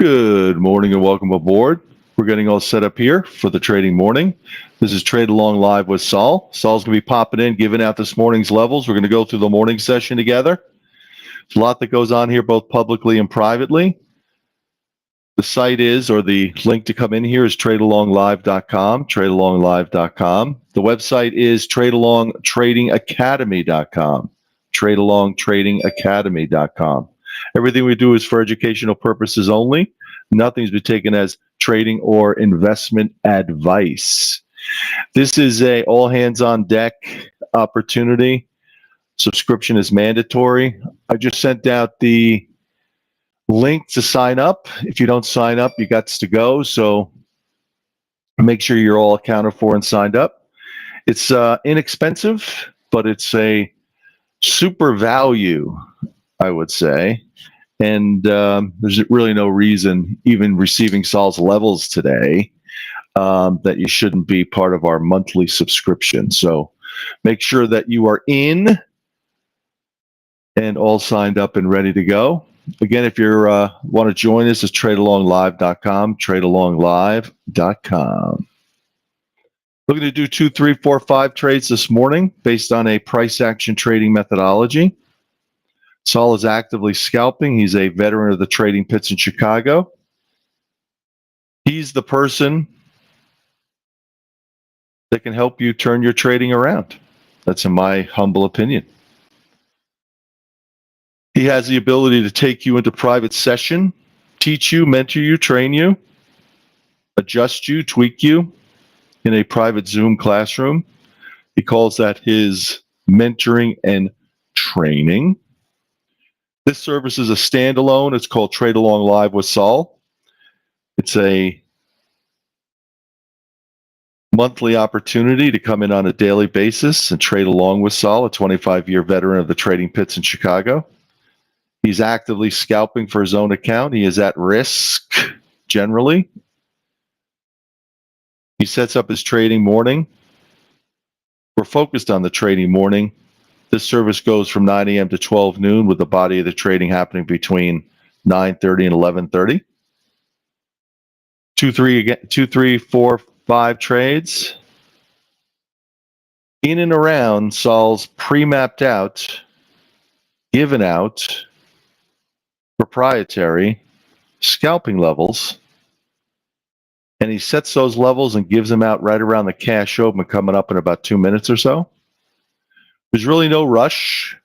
Good morning and welcome aboard. We're getting all set up here for the trading morning. This is Trade Along Live with Saul. Saul's going to be popping in, giving out this morning's levels. We're going to go through the morning session together. There's a lot that goes on here, both publicly and privately. The site is, or the link to come in here is tradealonglive.com, tradealonglive.com. The website is tradealongtradingacademy.com, tradealongtradingacademy.com. Everything we do is for educational purposes only. Nothing's been taken as trading or investment advice. This is a all hands on deck opportunity. Subscription is mandatory. I just sent out the link to sign up. If you don't sign up, you got to go. So make sure you're all accounted for and signed up. It's inexpensive, but it's a super value, I would say. And there's really no reason, even receiving Saul's levels today, that you shouldn't be part of our monthly subscription. So make sure that you are in and all signed up and ready to go. Again, if you want to join us, it's tradealonglive.com, tradealonglive.com. We're going to do 2, 3, 4, 5 trades this morning based on a price action trading methodology. Saul is actively scalping. He's a veteran of the trading pits in Chicago. He's the person that can help you turn your trading around. That's in my humble opinion. He has the ability to take you into private session, teach you, mentor you, train you, adjust you, tweak you in a private Zoom classroom. He calls that his mentoring and training. This service is a standalone. It's called Trade Along Live with Saul. It's a monthly opportunity to come in on a daily basis and trade along with Saul, a 25-year veteran of the trading pits in Chicago. He's actively scalping for his own account. He is at risk, generally. He sets up his trading morning. We're focused on the trading morning. This service goes from 9 a.m. to 12 noon with the body of the trading happening between 9:30 and 11:30. 2, 3, 4, 5 trades. In and around Saul's pre-mapped out, given out, proprietary scalping levels, and he sets those levels and gives them out right around the cash open coming up in about 2 minutes or so. There's really no rush.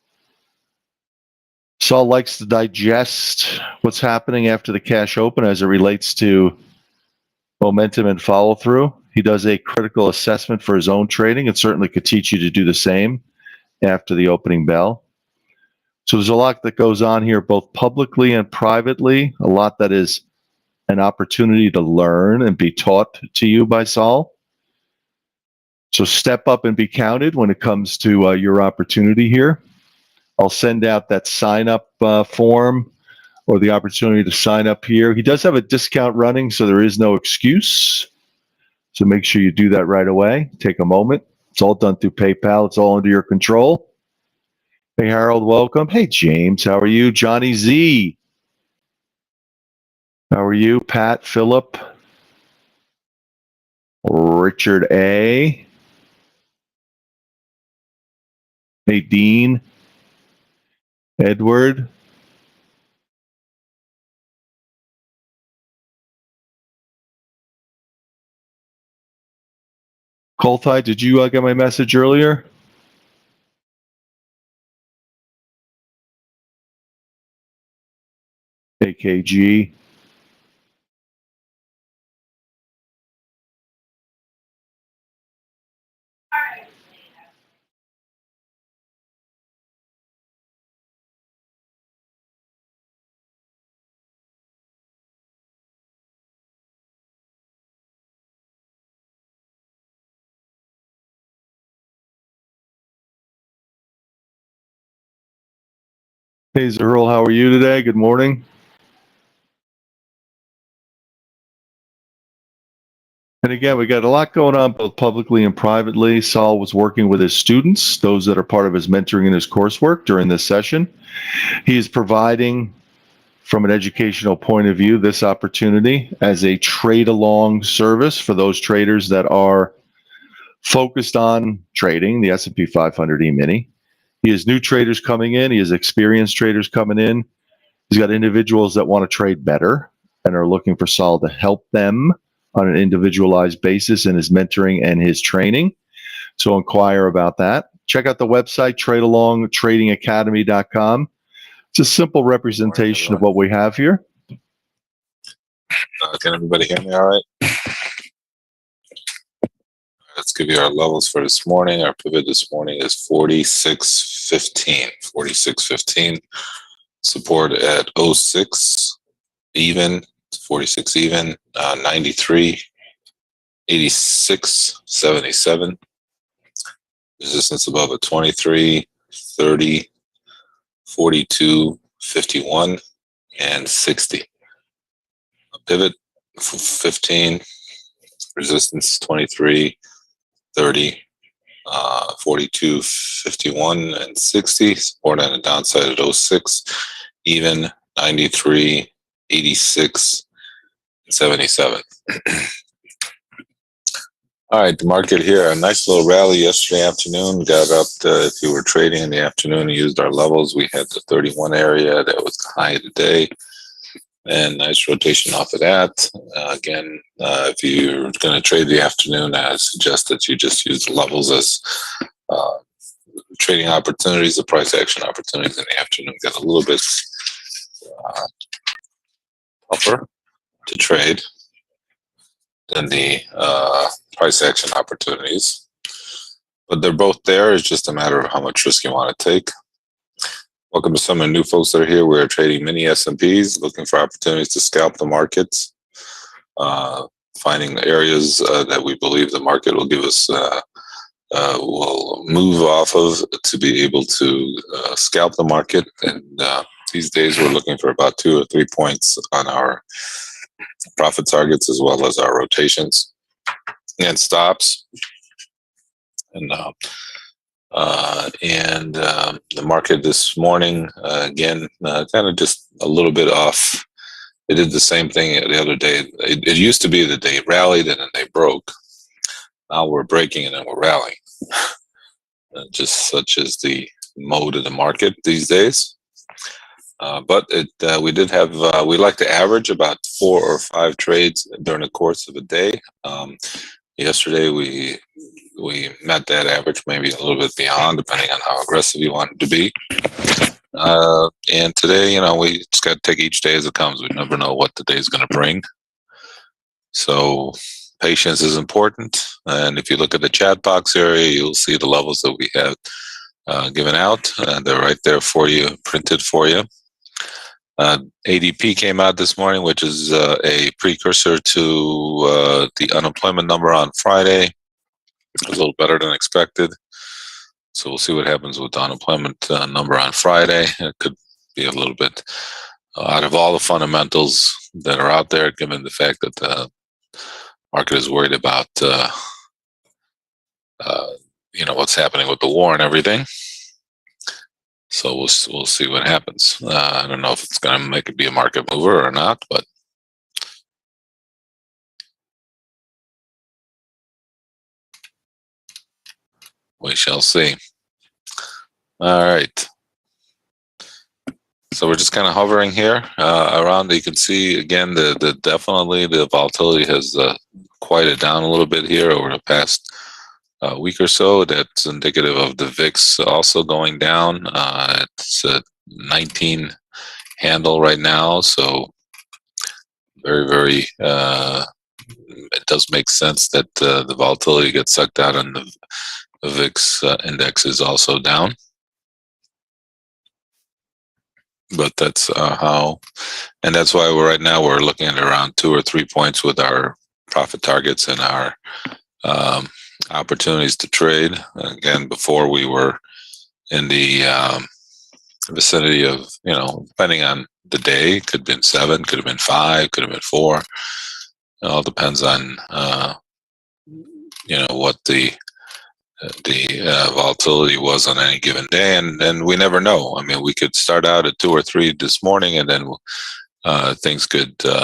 Saul likes to digest what's happening after the cash open as it relates to momentum and follow through. He does a critical assessment for his own trading and certainly could teach you to do the same after the opening bell. So there's a lot that goes on here, both publicly and privately, a lot that is an opportunity to learn and be taught to you by Saul. So step up and be counted when it comes to your opportunity here. I'll send out that sign-up form or the opportunity to sign up here. He does have a discount running, so there is no excuse. So make sure you do that right away. Take a moment. It's all done through PayPal. It's all under your control. Hey, Harold, welcome. Hey, James, how are you? Johnny Z, how are you? Pat, Philip, Richard A, Nadine, Edward, Colthi, did you get my message earlier? AKG. Hey, Earl, how are you today? Good morning. And again, we got a lot going on both publicly and privately. Saul was working with his students, those that are part of his mentoring and his coursework during this session. He is providing from an educational point of view, this opportunity as a trade along service for those traders that are focused on trading the S&P 500 E-mini. He has new traders coming in. He has experienced traders coming in. He's got individuals that want to trade better and are looking for Saul to help them on an individualized basis in his mentoring and his training. So inquire about that. Check out the website, tradealongtradingacademy.com. It's a simple representation of what we have here. Can everybody hear me all right? Let's give you our levels for this morning. Our pivot this morning is 46.15. 46.15. Support at 06 even, 46 even, 93, 86, 77. Resistance above at 23, 30, 42, 51, and 60. A pivot 15, resistance 23, 30, 42, 51, and 60. Support on the downside at 06, even 93, 86, and 77. All right, the market here, a nice little rally yesterday afternoon. Got up if you were trading in the afternoon and used our levels, we had the 31 area that was the high of the day. And nice rotation off of that. Again, if you're going to trade the afternoon, I suggest that you just use the levels as trading opportunities. The price action opportunities in the afternoon get a little bit tougher to trade than the price action opportunities. But they're both there. It's just a matter of how much risk you want to take. Welcome to some of the new folks that are here. We're trading mini S&Ps, looking for opportunities to scalp the markets, finding the areas that we believe the market will give us, will move off of to be able to scalp the market. And these days we're looking for about 2 or 3 points on our profit targets as well as our rotations and stops. And the market this morning, again, kind of just a little bit off. It did the same thing the other day. It used to be that they rallied and then they broke. Now we're breaking and then we're rallying. Just such as the mode of the market these days. But we did have, we like to average about 4 or 5 trades during the course of a day. Yesterday we met that average, maybe a little bit beyond, depending on how aggressive you want it to be. And today, you know, we just got to take each day as it comes. We never know what the day is going to bring. So patience is important. And if you look at the chat box area, you'll see the levels that we have given out. They're right there for you, printed for you. ADP came out this morning, which is a precursor to the unemployment number on Friday. It was a little better than expected. So we'll see what happens with the unemployment number on Friday. It could be a little bit out of all the fundamentals that are out there, given the fact that the market is worried about you know, what's happening with the war and everything. So we'll see what happens. I don't know if it's going to make it be a market mover or not, but we shall see. All right. So we're just kind of hovering here around. You can see again the definitely the volatility has quieted down a little bit here over the past week or so. That's indicative of the VIX also going down. It's a 19 handle right now, so very it does make sense that the volatility gets sucked out and the VIX index is also down. But that's how, and that's why right now we're looking at around 2 or 3 points with our profit targets and our opportunities to trade. Again, before we were in the vicinity of, you know, depending on the day, could have been 7, could have been 5, could have been 4. It all depends on you know, what the volatility was on any given day, and we never know. I mean, we could start out at 2 or 3 this morning, and then things could turn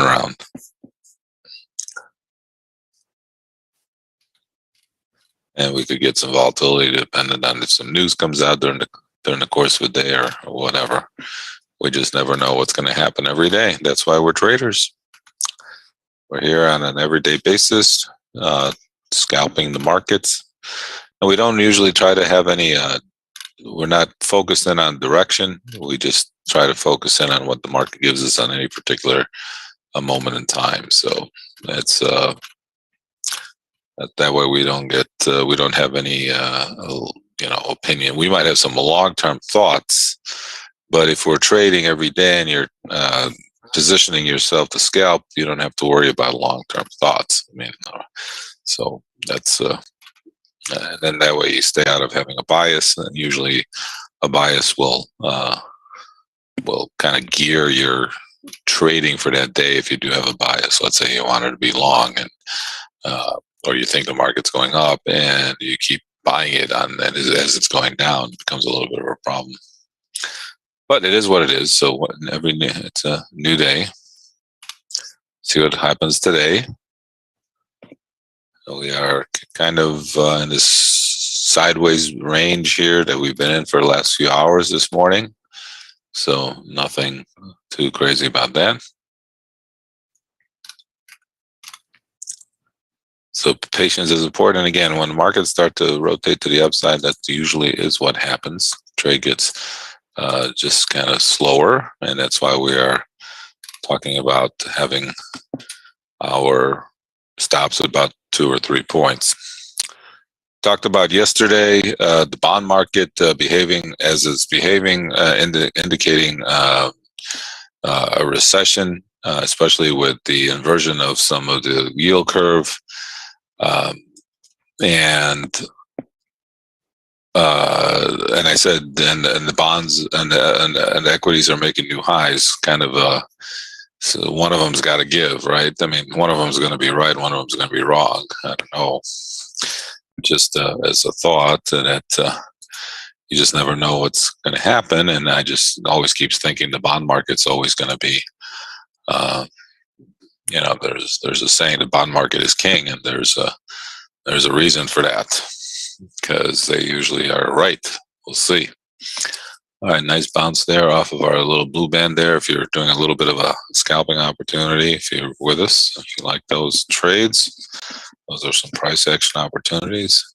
around. And we could get some volatility depending on if some news comes out during the course of a day or whatever. We just never know what's going to happen every day. That's why we're traders. We're here on an everyday basis, scalping the markets. And we don't usually try to have any, we're not focused in on direction. We just try to focus in on what the market gives us on any particular moment in time. So that's, that way we don't get, we don't have any, opinion. We might have some long-term thoughts, but if we're trading every day and you're positioning yourself to scalp, you don't have to worry about long-term thoughts. I mean, so that's, and then that way you stay out of having a bias, and usually a bias will kind of gear your trading for that day if you do have a bias. Let's say you want it to be long, and or you think the market's going up and you keep buying it on that as it's going down, it becomes a little bit of a problem. But it is what it is. So it's a new day. See what happens today. We are kind of in this sideways range here that we've been in for the last few hours this morning. So nothing too crazy about that. So patience is important. Again, when markets start to rotate to the upside, that usually is what happens. Trade gets just kind of slower, and that's why we are talking about having our stops at about 2 or 3 points. Talked about yesterday, the bond market behaving as it's behaving, indicating a recession, especially with the inversion of some of the yield curve. And I said, and the bonds and the equities are making new highs. Kind of, so one of them's got to give, right? I mean, one of them's going to be right, one of them's going to be wrong. I don't know. Just as a thought that you just never know what's going to happen, and I just always keeps thinking the bond market's always going to be. There's a saying the bond market is king, and there's a reason for that, because they usually are right. We'll see. All right, nice bounce there off of our little blue band there. If you're doing a little bit of a scalping opportunity, if you're with us, if you like those trades, those are some price action opportunities.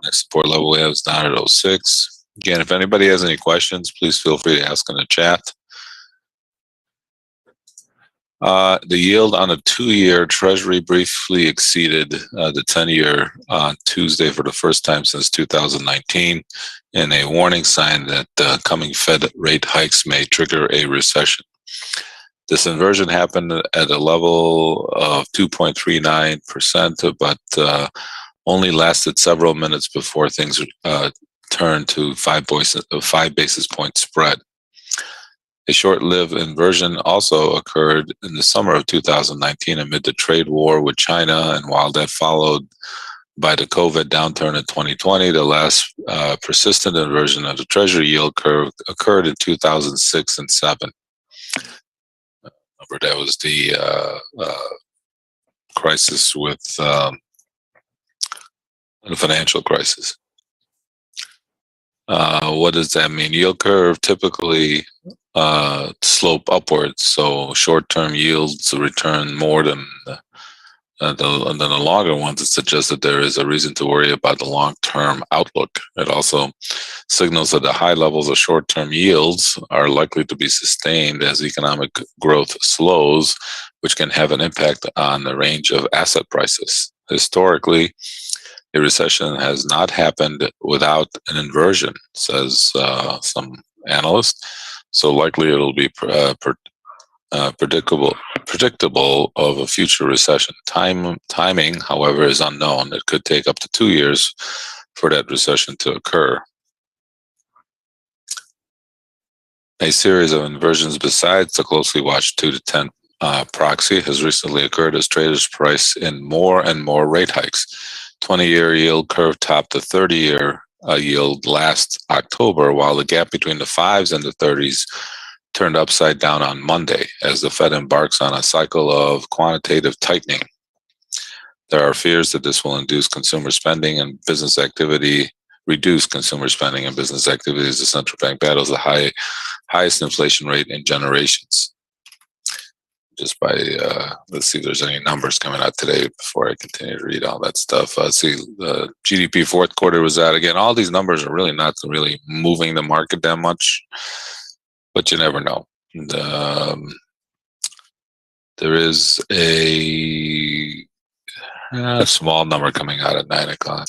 Next support level we have is down at 06. Again, if anybody has any questions, please feel free to ask in the chat. The yield on a 2-year Treasury briefly exceeded the 10-year on Tuesday for the first time since 2019, and a warning sign that coming Fed rate hikes may trigger a recession. This inversion happened at a level of 2.39%, but only lasted several minutes before things turned to 5 basis point spread. A short-lived inversion also occurred in the summer of 2019 amid the trade war with China, and while that followed by the COVID downturn in 2020, the last persistent inversion of the Treasury yield curve occurred in 2006 and 2007. Remember, that was the crisis with the financial crisis. What does that mean? Yield curve typically slope upwards, so short-term yields return more than the longer ones. It suggests that there is a reason to worry about the long-term outlook. It also signals that the high levels of short-term yields are likely to be sustained as economic growth slows, which can have an impact on the range of asset prices. Historically, a recession has not happened without an inversion, says some analyst. So likely it'll be predictable of a future recession. Timing, however, is unknown. It could take up to 2 years for that recession to occur. A series of inversions besides the closely watched 2 to 10 proxy has recently occurred as traders price in more and more rate hikes. 20-year yield curve topped the 30-year yield last October, while the gap between the 5s and the 30s turned upside down on Monday as the Fed embarks on a cycle of quantitative tightening. There are fears that this will induce consumer spending and business activity, reduce consumer spending and business activity as the central bank battles the highest inflation rate in generations. Just by, let's see if there's any numbers coming out today before I continue to read all that stuff. See, the GDP fourth quarter was out again. All these numbers are really not really moving the market that much, but you never know. And, there is a small number coming out at 9 o'clock.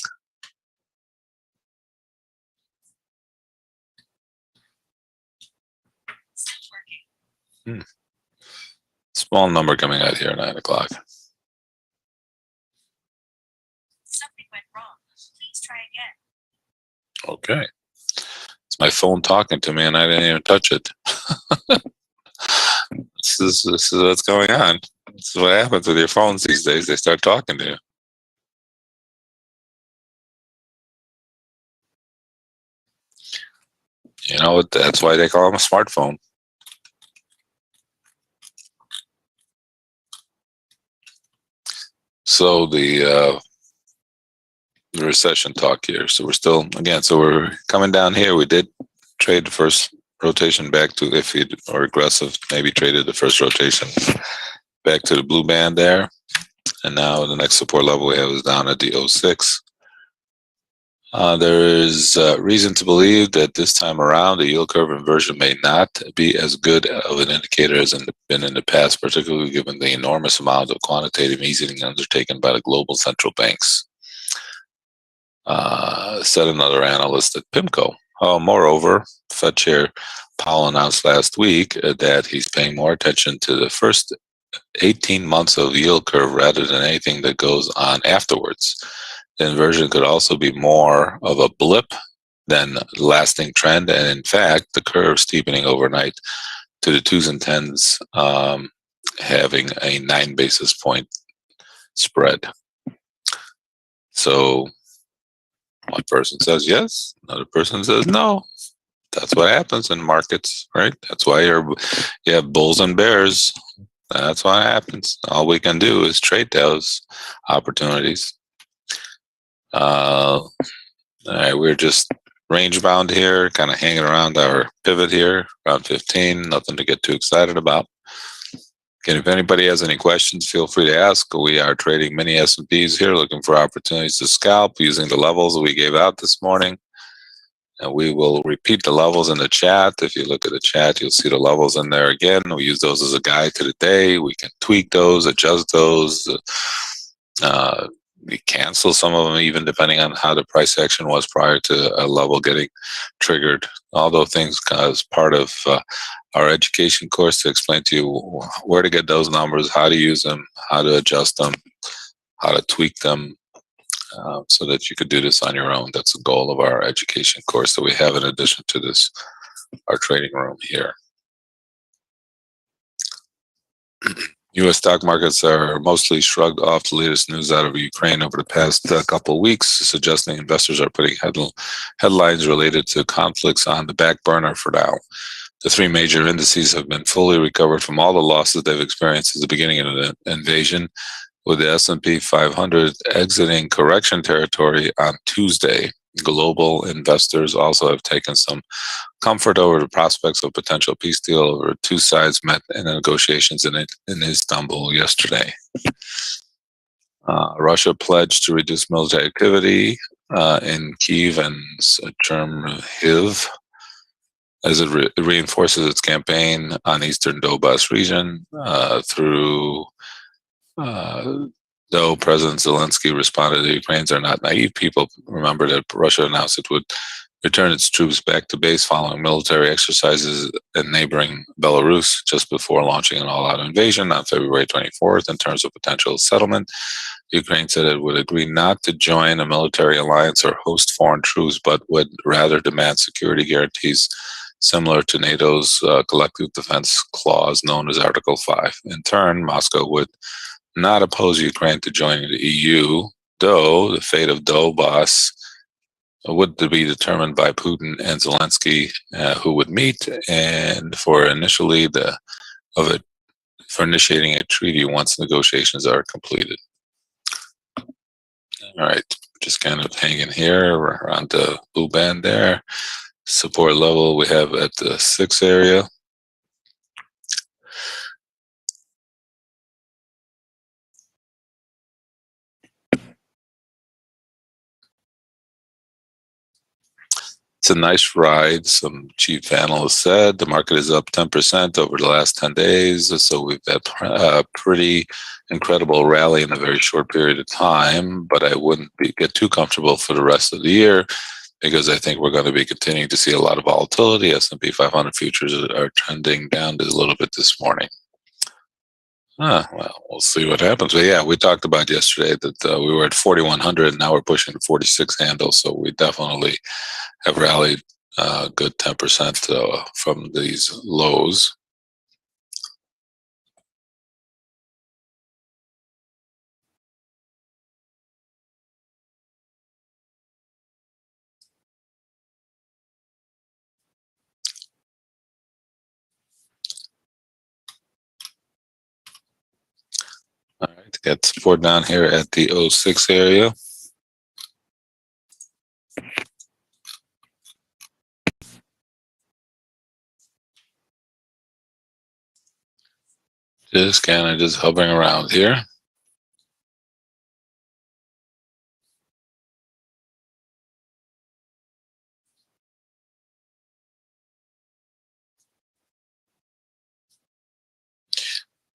Small number coming out here at 9 o'clock. Something went wrong. Please try again. Okay. It's my phone talking to me and I didn't even touch it. This is what's going on. This is what happens with your phones these days. They start talking to you. You know, that's why they call them a smartphone. So the recession talk here. So we're still, again, so we're coming down here. We did trade the first rotation back to iffy or aggressive, maybe traded the first rotation back to the blue band there. And now the next support level we have is down at the 06. There is reason to believe that this time around the yield curve inversion may not be as good of an indicator as been in the past, particularly given the enormous amount of quantitative easing undertaken by the global central banks, said another analyst at PIMCO. Moreover, Fed Chair Powell announced last week that he's paying more attention to the first 18 months of the yield curve rather than anything that goes on afterwards. The inversion could also be more of a blip than lasting trend, and in fact, the curve steepening overnight to the 2s and 10s, having a 9 basis point spread. So one person says yes, another person says no. That's what happens in markets, right? That's why you have bulls and bears. That's what happens. All we can do is trade those opportunities. All right, we're just range bound here, kind of hanging around our pivot here, around 15. Nothing to get too excited about. Again, if anybody has any questions, feel free to ask. We are trading mini S&Ps here, looking for opportunities to scalp using the levels we gave out this morning. And we will repeat the levels in the chat. If you look at the chat, you'll see the levels in there again. We use those as a guide to the day. We can tweak those, adjust those. We cancel some of them even depending on how the price action was prior to a level getting triggered. All those things as part of our education course to explain to you where to get those numbers, how to use them, how to adjust them, how to tweak them, so that you could do this on your own. That's the goal of our education course that we have in addition to this, our trading room here. U.S. stock markets are mostly shrugged off the latest news out of Ukraine over the past couple of weeks, suggesting investors are putting headlines related to conflicts on the back burner for now. The 3 major indices have been fully recovered from all the losses they've experienced at the beginning of the invasion, with the S&P 500 exiting correction territory on Tuesday. Global investors also have taken some comfort over the prospects of potential peace deal over 2 sides met in negotiations in Istanbul yesterday. Russia pledged to reduce military activity in Kyiv and Chernihiv as it reinforces its campaign on eastern Donbas region through though President Zelensky responded that Ukrainians are not naive people. Remember that Russia announced it would return its troops back to base following military exercises in neighboring Belarus just before launching an all-out invasion on February 24th. In terms of potential settlement, Ukraine said it would agree not to join a military alliance or host foreign troops, but would rather demand security guarantees similar to NATO's collective defense clause known as Article 5. In turn, Moscow would not oppose Ukraine to joining the EU, though the fate of Donbas would be determined by Putin and Zelensky, who would meet, and for initiating a treaty once negotiations are completed. All right, just kind of hanging here around the blue band there. Support level we have at the 6 area. It's a nice ride. Some chief analysts said the market is up 10% over the last 10 days. So we've had a pretty incredible rally in a very short period of time, but I wouldn't get too comfortable for the rest of the year because I think we're going to be continuing to see a lot of volatility. S&P 500 futures are trending down a little bit this morning. Well, we'll see what happens. But yeah, we talked about yesterday that we were at 4,100 and now we're pushing the 46 handle. So we definitely have rallied a good 10% from these lows. All right, got support down here at the 06 area. Just kind of just hovering around here.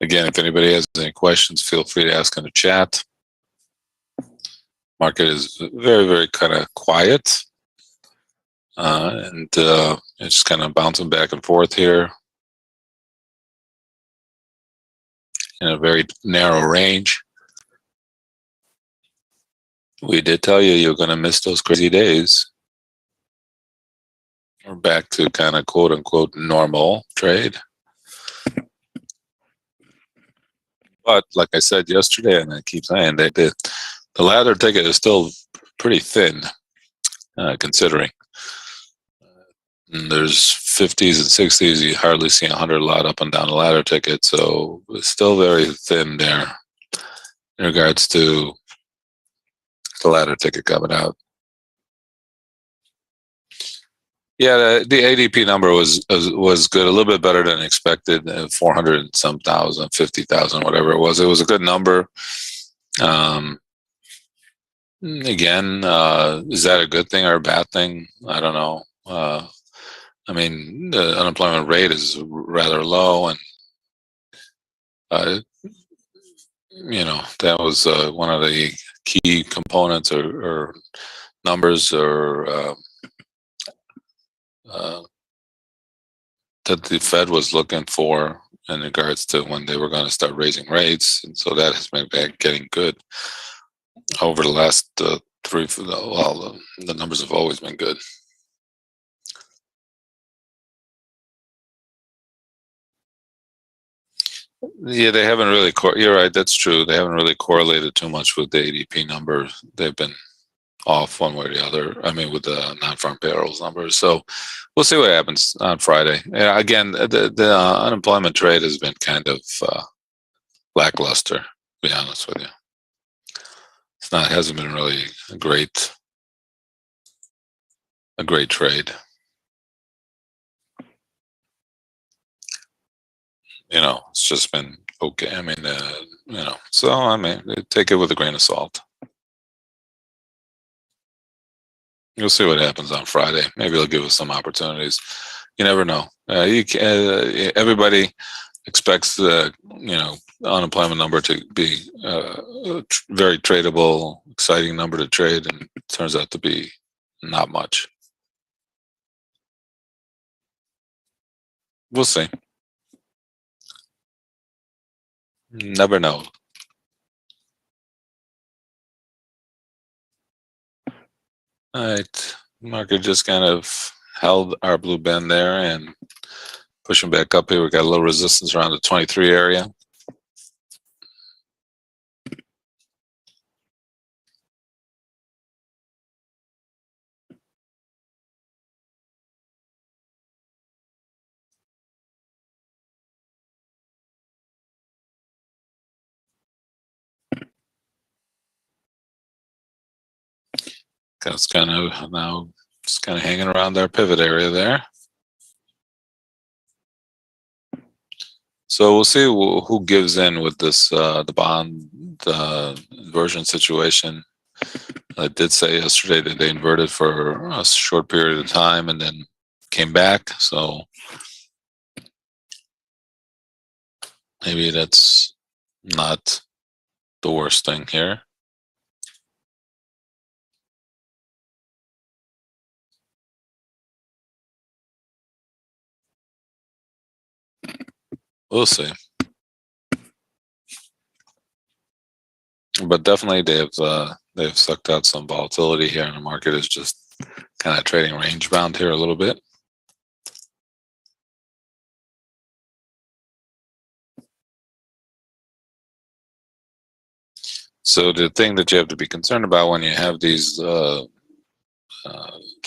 Again, if anybody has any questions, feel free to ask in the chat. Market is very, very kind of quiet. And it's just kind of bouncing back and forth here in a very narrow range. We did tell you you're going to miss those crazy days. We're back to kind of quote unquote normal trade. But like I said yesterday, and I keep saying that the ladder ticket is still pretty thin, considering. And there's 50s and 60s. You hardly see 100 lot up and down the ladder ticket. So it's still very thin there in regards to the ladder ticket coming out. Yeah, the ADP number was good, a little bit better than expected. 400 and some thousand, 50,000, whatever it was. It was a good number. Again, is that a good thing or a bad thing? I don't know. I mean, the unemployment rate is rather low, and that was one of the key components or numbers or that the Fed was looking for in regards to when they were going to start raising rates, and so that has been getting good over the last the numbers have always been good. Yeah, they haven't really. You're right. That's true. They haven't really correlated too much with the ADP number. They've been off one way or the other. I mean, with the non-farm payrolls numbers. So we'll see what happens on Friday. Yeah, again, the unemployment rate has been kind of lackluster. To be honest with you, hasn't been really a great trade. It's just been okay. I mean, so I mean, take it with a grain of salt. You'll see what happens on Friday. Maybe they'll give us some opportunities. You never know. Everybody expects the unemployment number to be a very tradable, exciting number to trade, and it turns out to be not much. We'll see. Never know. All right, market just kind of held our blue band there and pushing back up here. We got a little resistance around the 23 area. That's kind of now just kind of hanging around our pivot area there. So we'll see who gives in with this the bond inversion situation. I did say yesterday that they inverted for a short period of time and then came back. So maybe that's not the worst thing here. We'll see. But definitely they've sucked out some volatility here, and the market is just kind of trading range bound here a little bit. So the thing that you have to be concerned about when you have these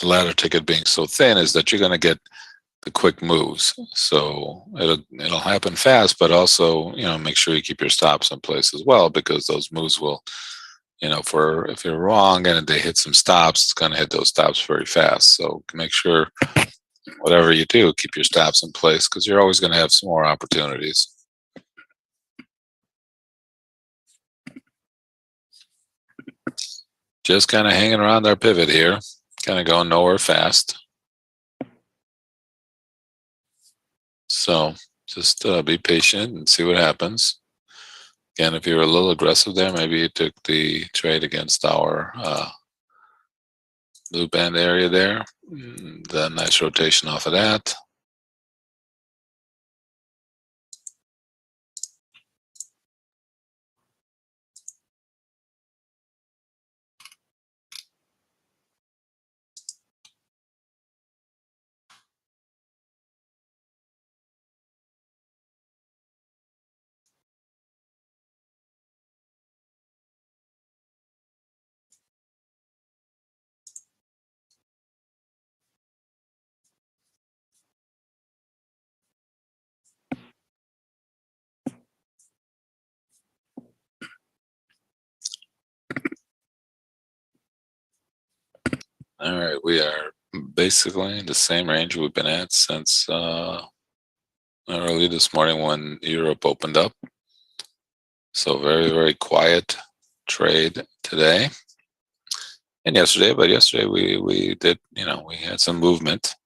ladder ticket being so thin is that you're going to get the quick moves. So it'll happen fast, but also make sure you keep your stops in place as well, because those moves will if you're wrong and they hit some stops, it's going to hit those stops very fast. So make sure whatever you do, keep your stops in place, because you're always going to have some more opportunities. Just kind of hanging around our pivot here, kind of going nowhere fast. So just be patient and see what happens. Again, if you're a little aggressive there, maybe you took the trade against our blue band area there. Then nice rotation off of that. All right, we are basically in the same range we've been at since early this morning when Europe opened up. So very, very quiet trade today and yesterday. But yesterday we did, we had some movement.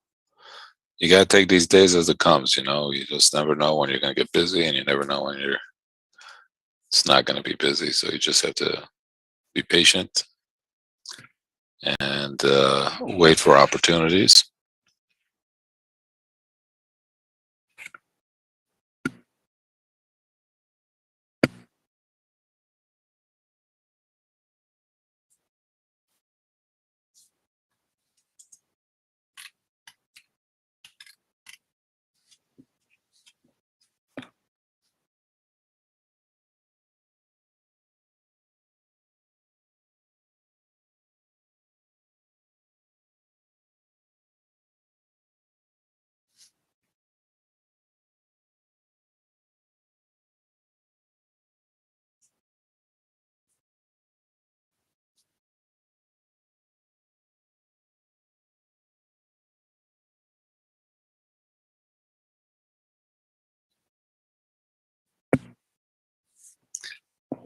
You got to take these days as it comes. You just never know when you're going to get busy, and you never know when it's not going to be busy. So you just have to be patient and wait for opportunities.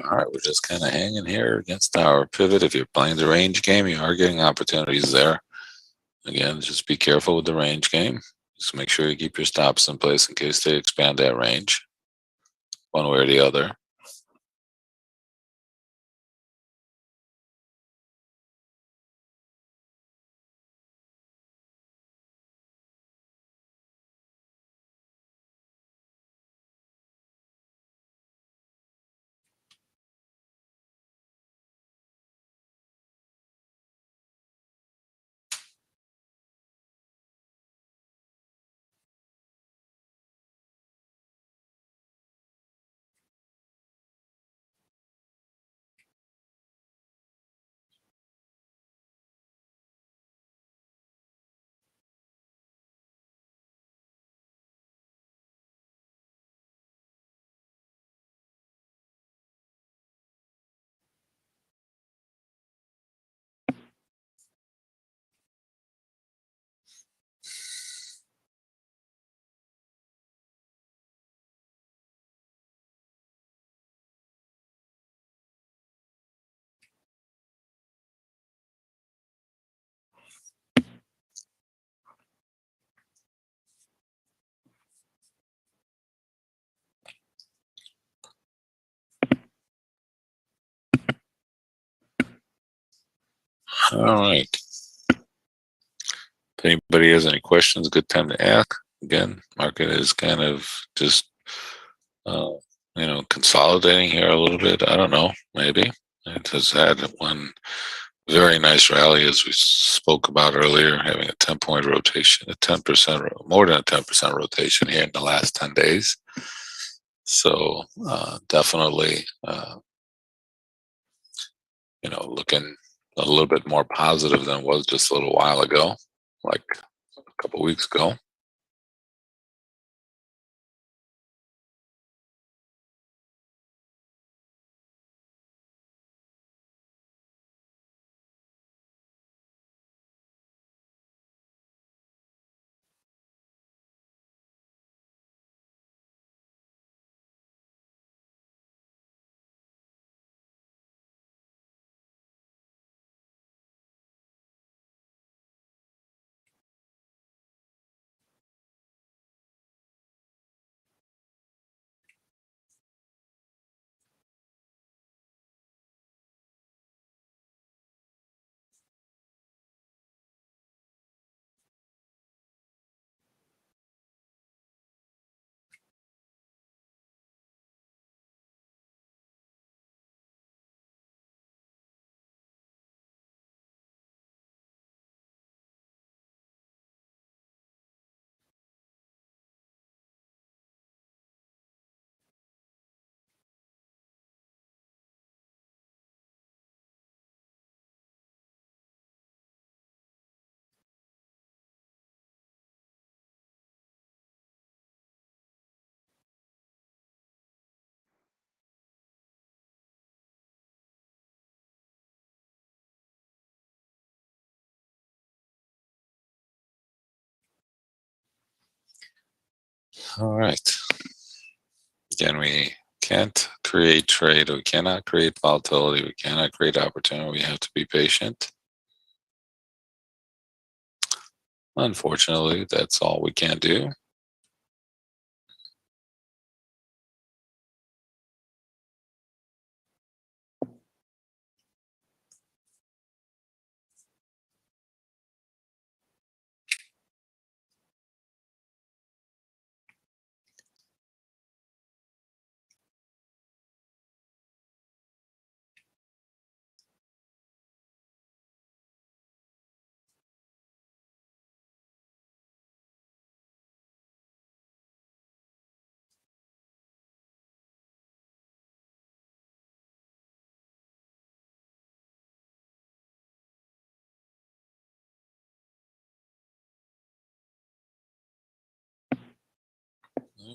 All right, we're just kind of hanging here against our pivot. If you're playing the range game, you are getting opportunities there. Again, just be careful with the range game. Just make sure you keep your stops in place in case they expand that range one way or the other. All right. If anybody has any questions, good time to ask. Again, market is kind of just, consolidating here a little bit. I don't know, maybe. It has had one very nice rally, as we spoke about earlier, having a 10-point rotation, a 10%, more than a 10% rotation here in the last 10 days. So definitely, looking a little bit more positive than it was just a little while ago, like a couple weeks ago. All right. Again, we can't create trade. We cannot create volatility. We cannot create opportunity. We have to be patient. Unfortunately, that's all we can do.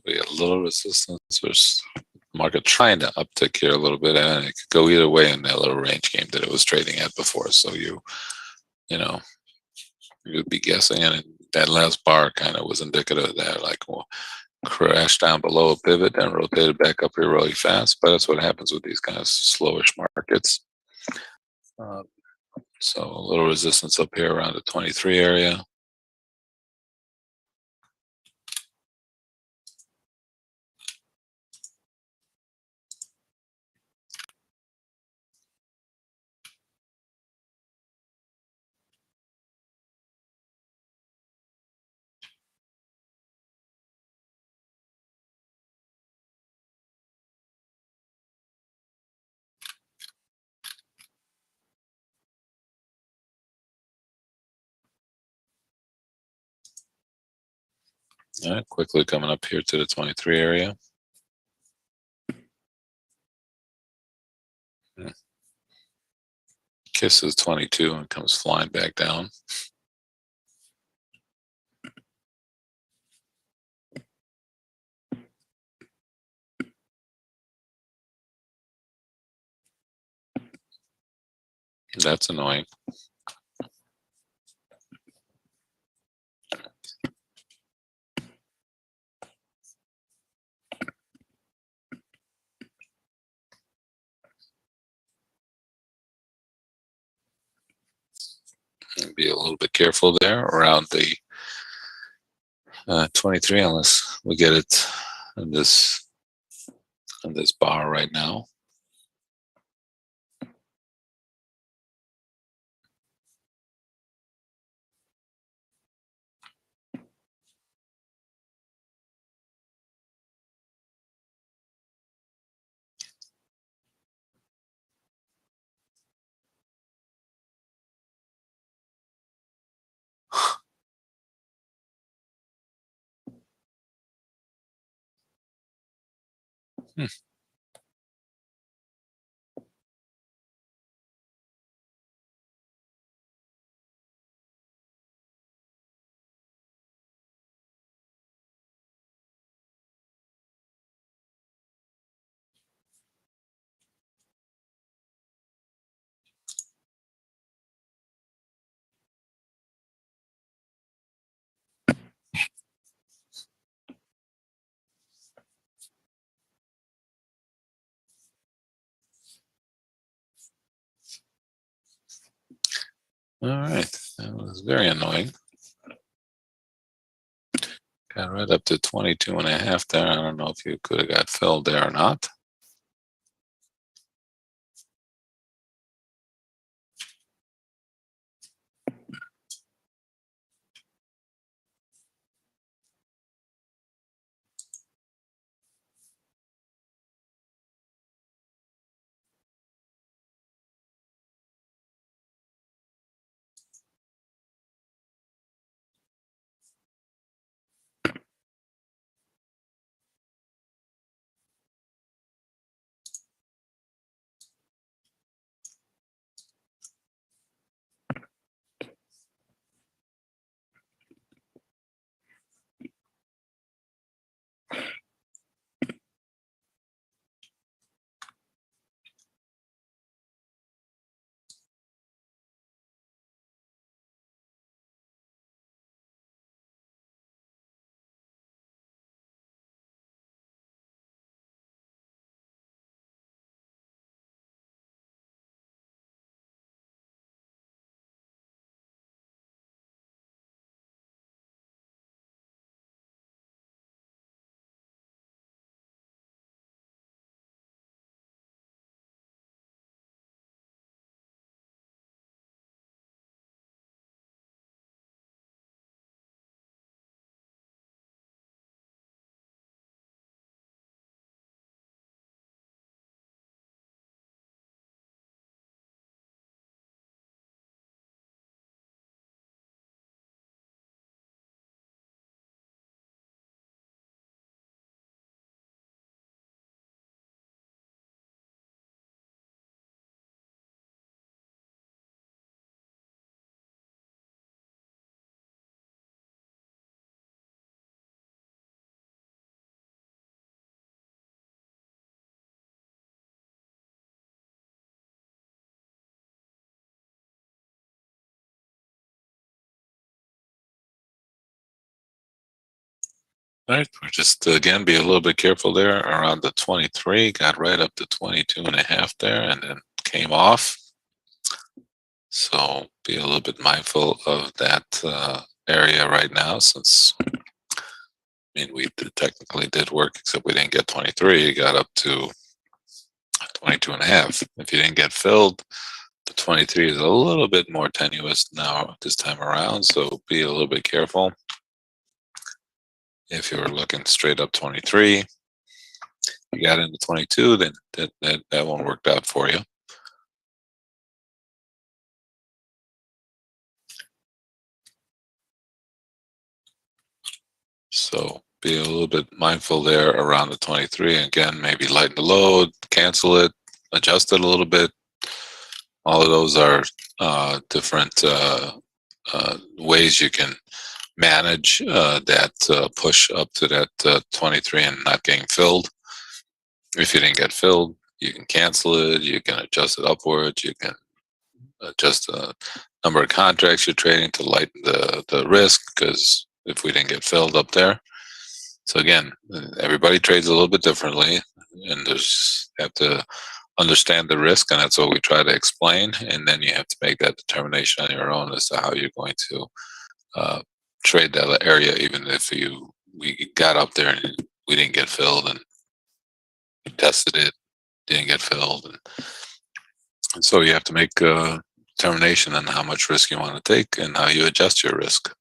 We get a little resistance. There's market trying to uptick here a little bit, and it could go either way in that little range game that it was trading at before. So you'd be guessing, and that last bar kind of was indicative of that, like, well, crash down below a pivot and rotated back up here really fast. But that's what happens with these kind of slowish markets. So a little resistance up here around the 23 area. All right, quickly coming up here to the 23 area. Kisses 22 and comes flying back down. That's annoying. Be a little bit careful there around the 23, unless we get it in this bar right now. All right, that was very annoying. Got right up to 22.5 there. I don't know if you could have got filled there or not. All right, we're just again be a little bit careful there around the 23. Got right up to 22.5 there, and then came off. So be a little bit mindful of that area right now, since I mean we technically did work, except we didn't get 23. Got up to 22.5. If you didn't get filled, the 23 is a little bit more tenuous now this time around. So be a little bit careful. If you're looking straight up 23, you got into 22, then that one worked out for you. So be a little bit mindful there around the 23. Again, maybe lighten the load, cancel it, adjust it a little bit. All of those are different ways you can manage that push up to that 23 and not getting filled. If you didn't get filled, you can cancel it, you can adjust it upwards, you can adjust the number of contracts you're trading to lighten the risk, because if we didn't get filled up there. So again, everybody trades a little bit differently, and there's have to understand the risk, and that's what we try to explain. And then you have to make that determination on your own as to how you're going to trade that area, even if we got up there and we didn't get filled, and we tested it, didn't get filled, and so you have to make a determination on how much risk you want to take and how you adjust your risk.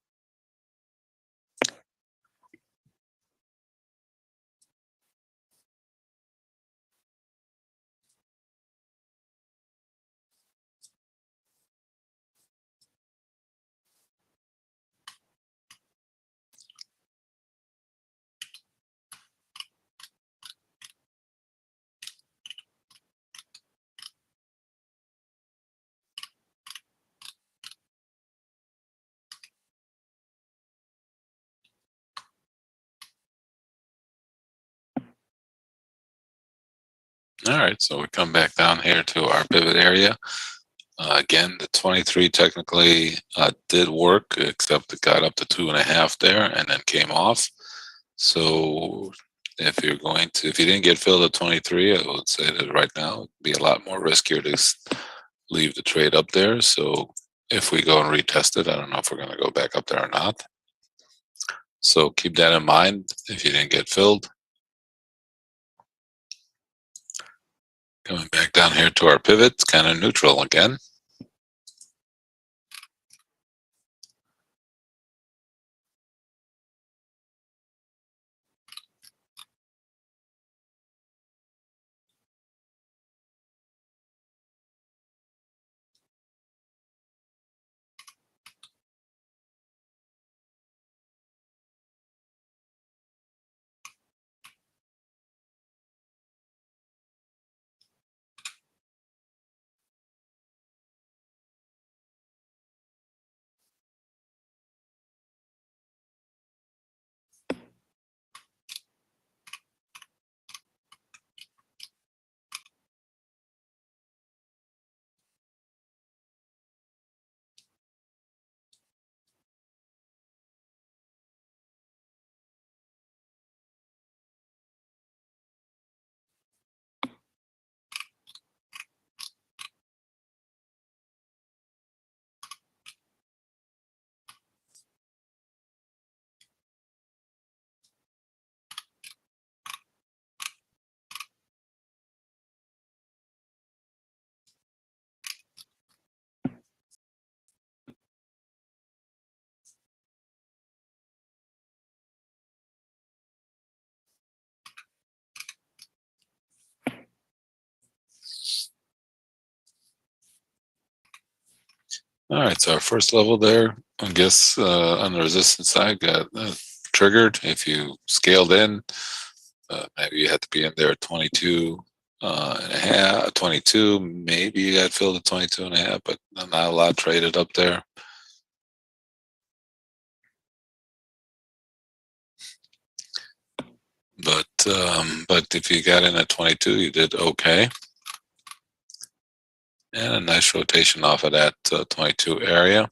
All right, so we come back down here to our pivot area. Again, the 23 technically did work, except it got up to 2.5 there and then came off. So if you're if you didn't get filled at 23, I would say that right now it'd be a lot more riskier to leave the trade up there. So if we go and retest it, I don't know if we're going to go back up there or not. So keep that in mind if you didn't get filled. Coming back down here to our pivot, it's kind of neutral again. All right, so our first level there, I guess on the resistance side got triggered. If you scaled in, maybe you had to be in there at 22 and a half, 22, maybe you got filled at 22 and a half, but not a lot traded up there. But if you got in at 22, you did okay. And a nice rotation off of that 22 area.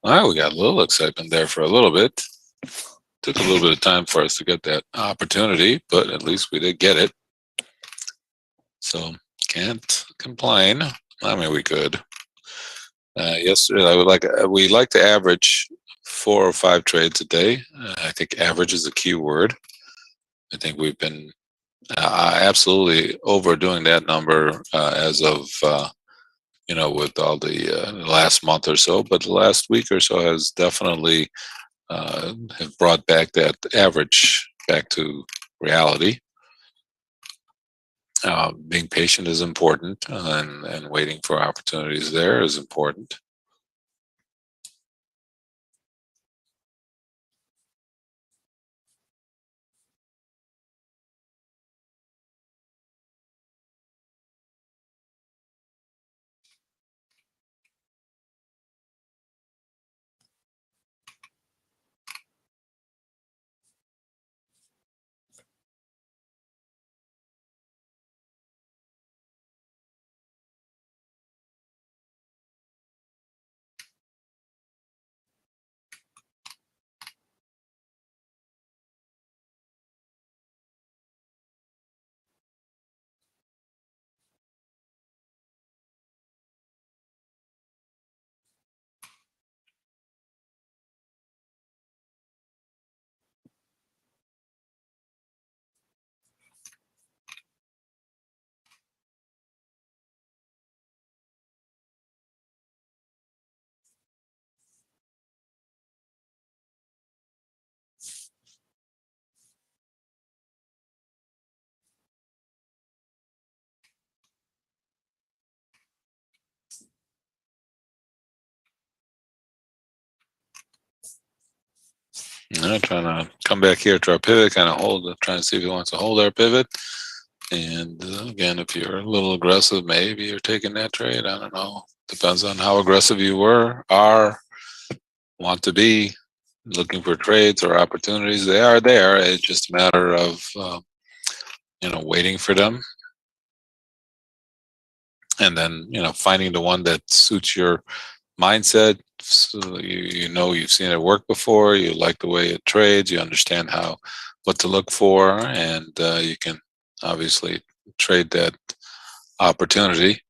All right, we got a little excitement there for a little bit. Took a little bit of time for us to get that opportunity, but at least we did get it. So can't complain. I mean, we could. Yesterday, we like to average 4 or 5 trades a day. I think average is a key word. I think we've been absolutely overdoing that number as of with all the last month or so. But the last week or so has definitely have brought back that average back to reality. Being patient is important, and waiting for opportunities there is important. Trying to come back here to our pivot, kind of hold, trying to see if he wants to hold our pivot. And again, if you're a little aggressive, maybe you're taking that trade. I don't know. Depends on how aggressive you are, want to be, looking for trades or opportunities. They are there. It's just a matter of waiting for them, and then finding the one that suits your mindset. So you've seen it work before. You like the way it trades. You understand what to look for, and you can obviously trade that opportunity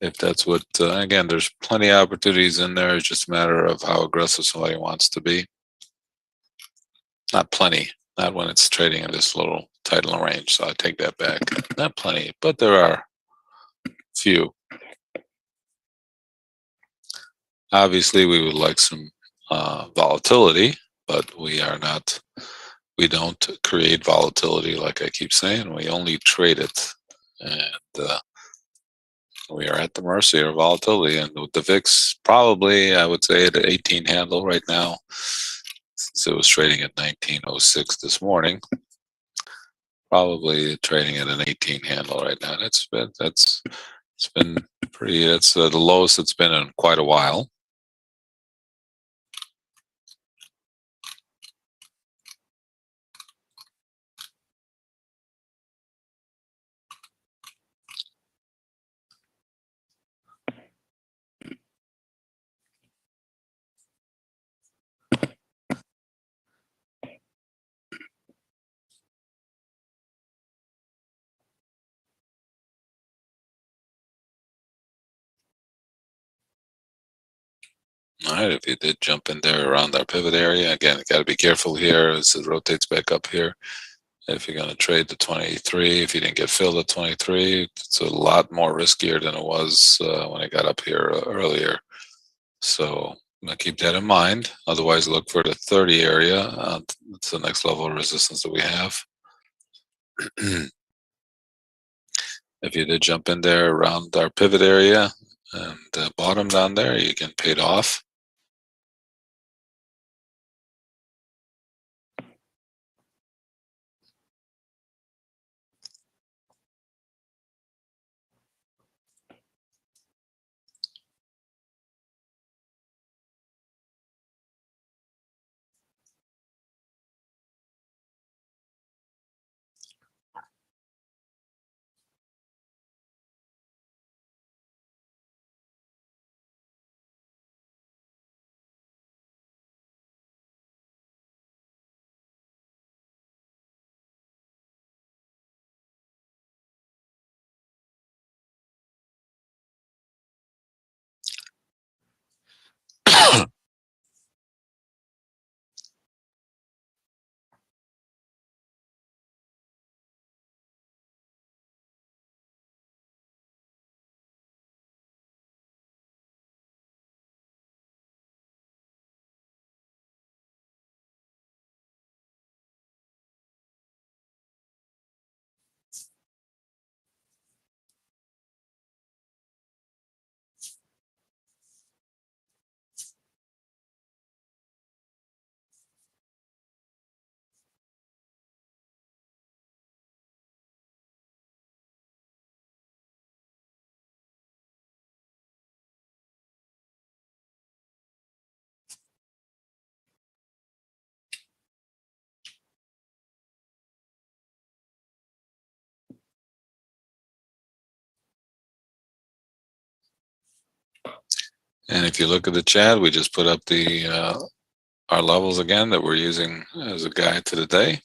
if that's what. Again, there's plenty of opportunities in there. It's just a matter of how aggressive somebody wants to be. Not plenty. Not when it's trading in this little tight little range. So I take that back. Not plenty, but there are few. Obviously, we would like some volatility, but we don't create volatility like I keep saying. We only trade it, and we are at the mercy of volatility. And with the VIX, probably I would say at an 18 handle right now, since it was trading at 1906 this morning. Probably trading at an 18 handle right now. It's been pretty. That's the lowest it's been in quite a while. All right, if you did jump in there around our pivot area, again, got to be careful here as it rotates back up here. If you're going to trade the 23, if you didn't get filled at 23, it's a lot more riskier than it was when I got up here earlier. So I'm going to keep that in mind. Otherwise, look for the 30 area. It's the next level of resistance that we have. If you did jump in there around our pivot area and bottom down there, you can pay it off. And if you look at the chat, we just put up our levels again that we're using as a guide to the day.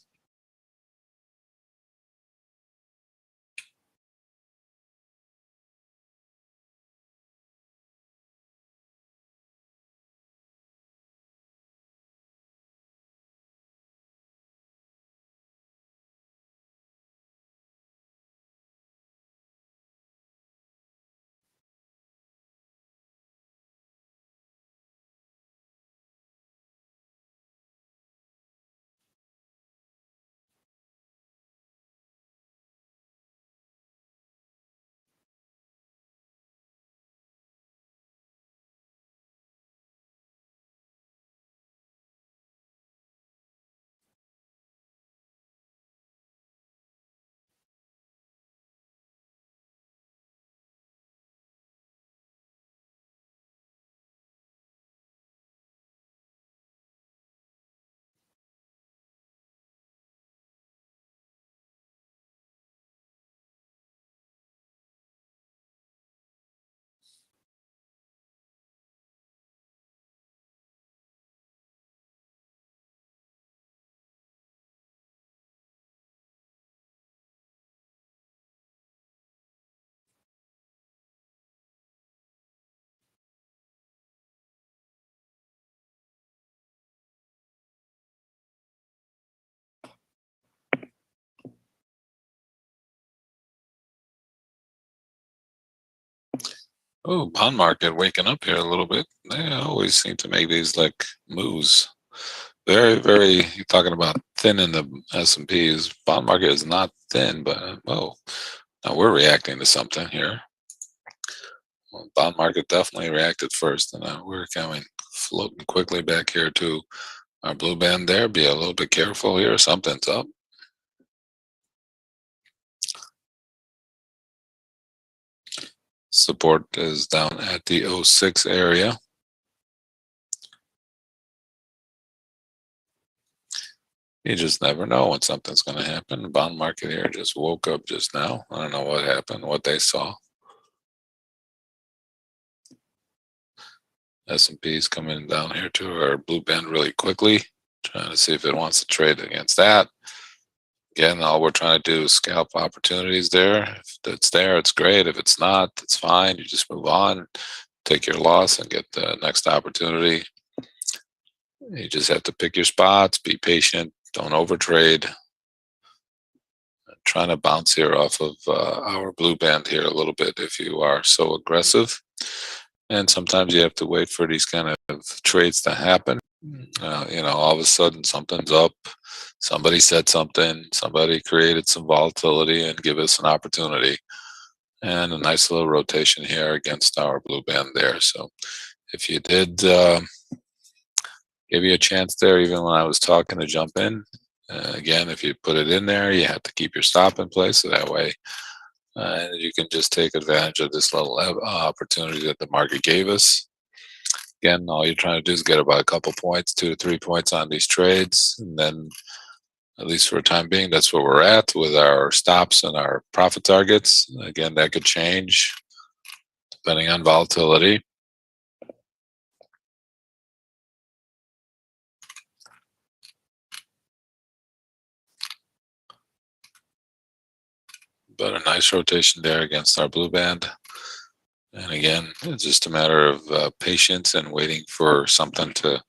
Oh, bond market waking up here a little bit. They always seem to make these like moves. Very, very. You're talking about thin in the S&Ps. Bond market is not thin, but oh, now we're reacting to something here. Well, bond market definitely reacted first, and now we're coming floating quickly back here to our blue band there. Be a little bit careful here. Something's up. Support is down at the 06 area. You just never know when something's going to happen. The bond market here just woke up just now. I don't know what happened, what they saw. S&P's coming down here to our blue band really quickly, trying to see if it wants to trade against that. Again, all we're trying to do is scalp opportunities there. If it's there, it's great. If it's not, it's fine. You just move on, take your loss, and get the next opportunity. You just have to pick your spots, be patient, don't overtrade. Trying to bounce here off of our blue band here a little bit if you are so aggressive. And sometimes you have to wait for these kind of trades to happen. All of a sudden something's up. Somebody said something. Somebody created some volatility and give us an opportunity. And a nice little rotation here against our blue band there. So if you did give you a chance there, even when I was talking to jump in, again, if you put it in there, you have to keep your stop in place. So that way you can just take advantage of this little opportunity that the market gave us. Again, all you're trying to do is get about a couple points, 2 to 3 points on these trades. And then, at least for the time being, that's where we're at with our stops and our profit targets. Again, that could change depending on volatility. But a nice rotation there against our blue band. And again, it's just a matter of patience and waiting for something to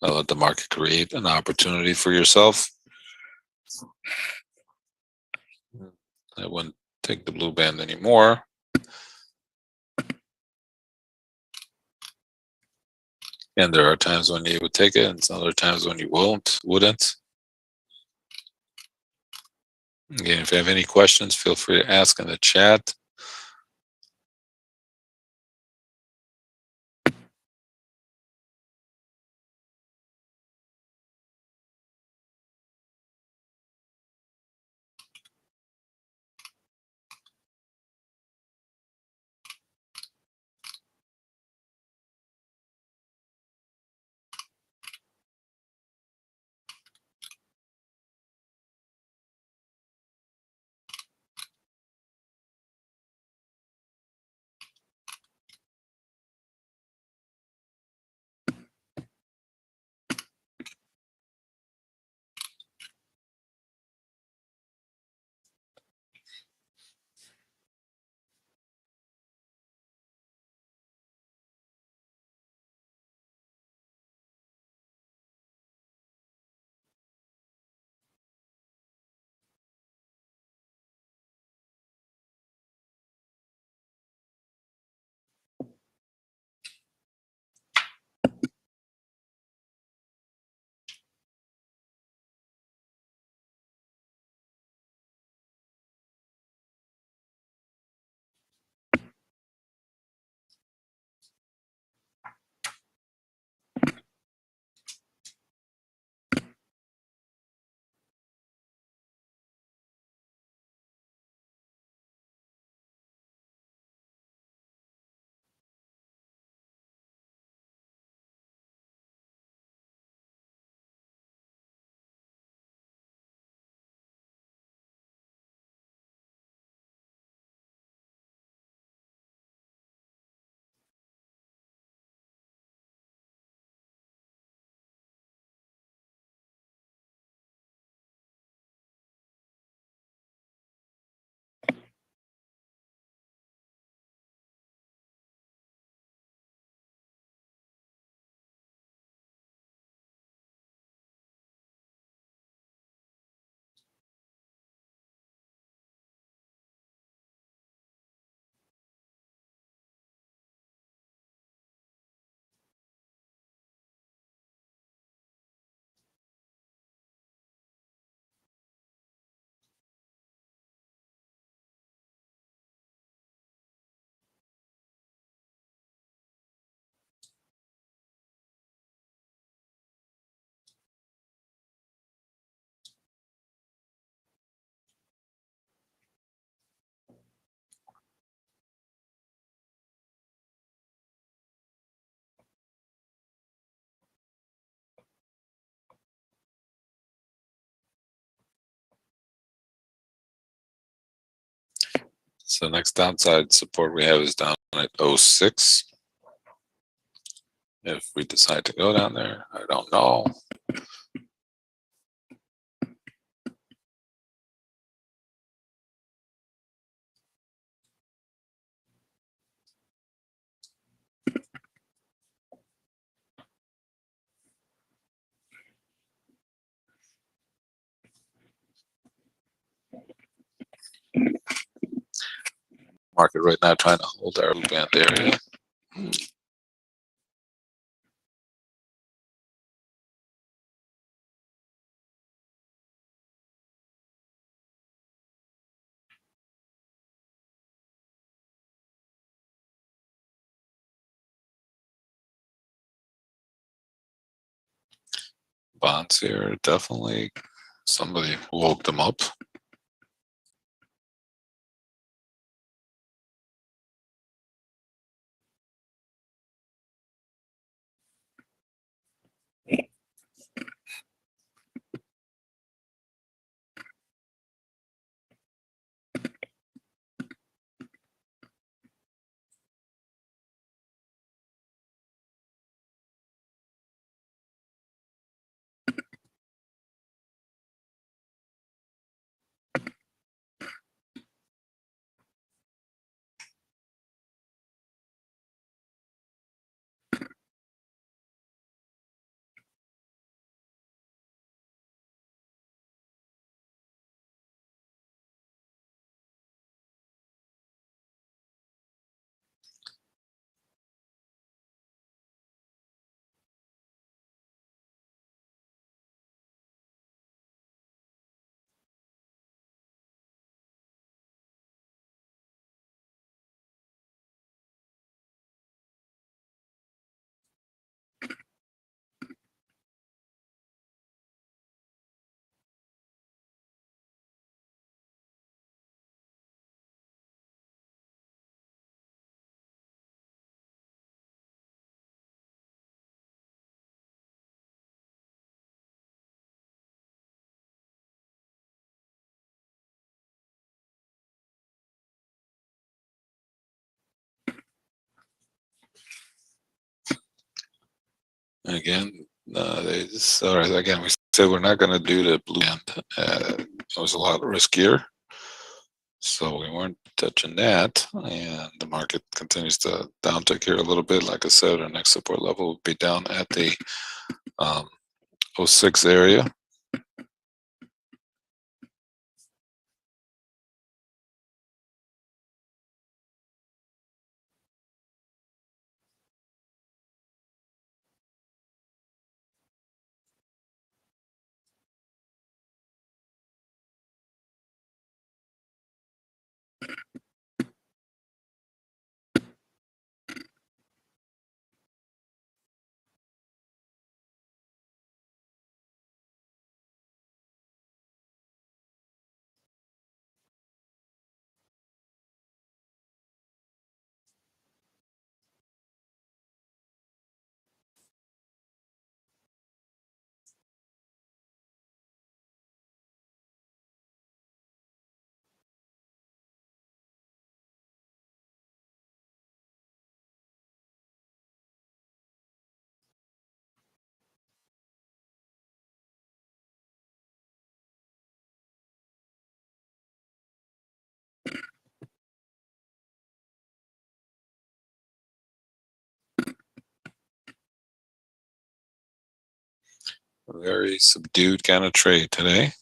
let the market create an opportunity for yourself. I wouldn't take the blue band anymore. And there are times when you would take it, and some other times when you wouldn't. Again, if you have any questions, feel free to ask in the chat. So next downside support we have is down at 06. If we decide to go down there, I don't know. Market right now trying to hold our band area. Bonds here, definitely somebody woke them up. Again, all right, again, we said we're not going to do the blue band. It was a lot riskier. So we weren't touching that. And the market continues to downtick here a little bit. Like I said, our next support level will be down at the 06 area. A very subdued kind of trade today.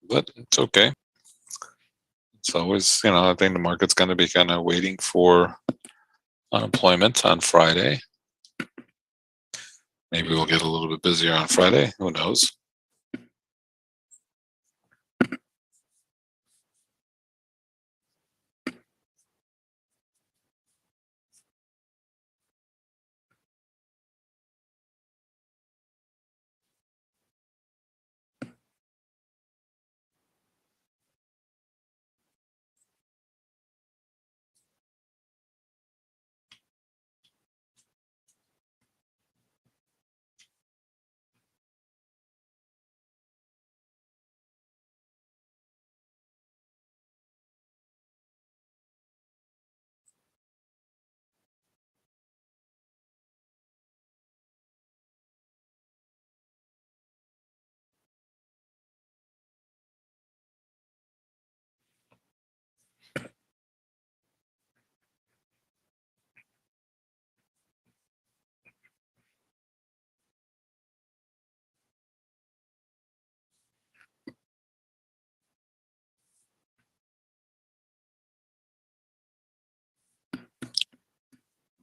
But it's okay. It's always, I think the market's going to be kind of waiting for unemployment on Friday. Maybe we'll get a little bit busier on Friday. Who knows?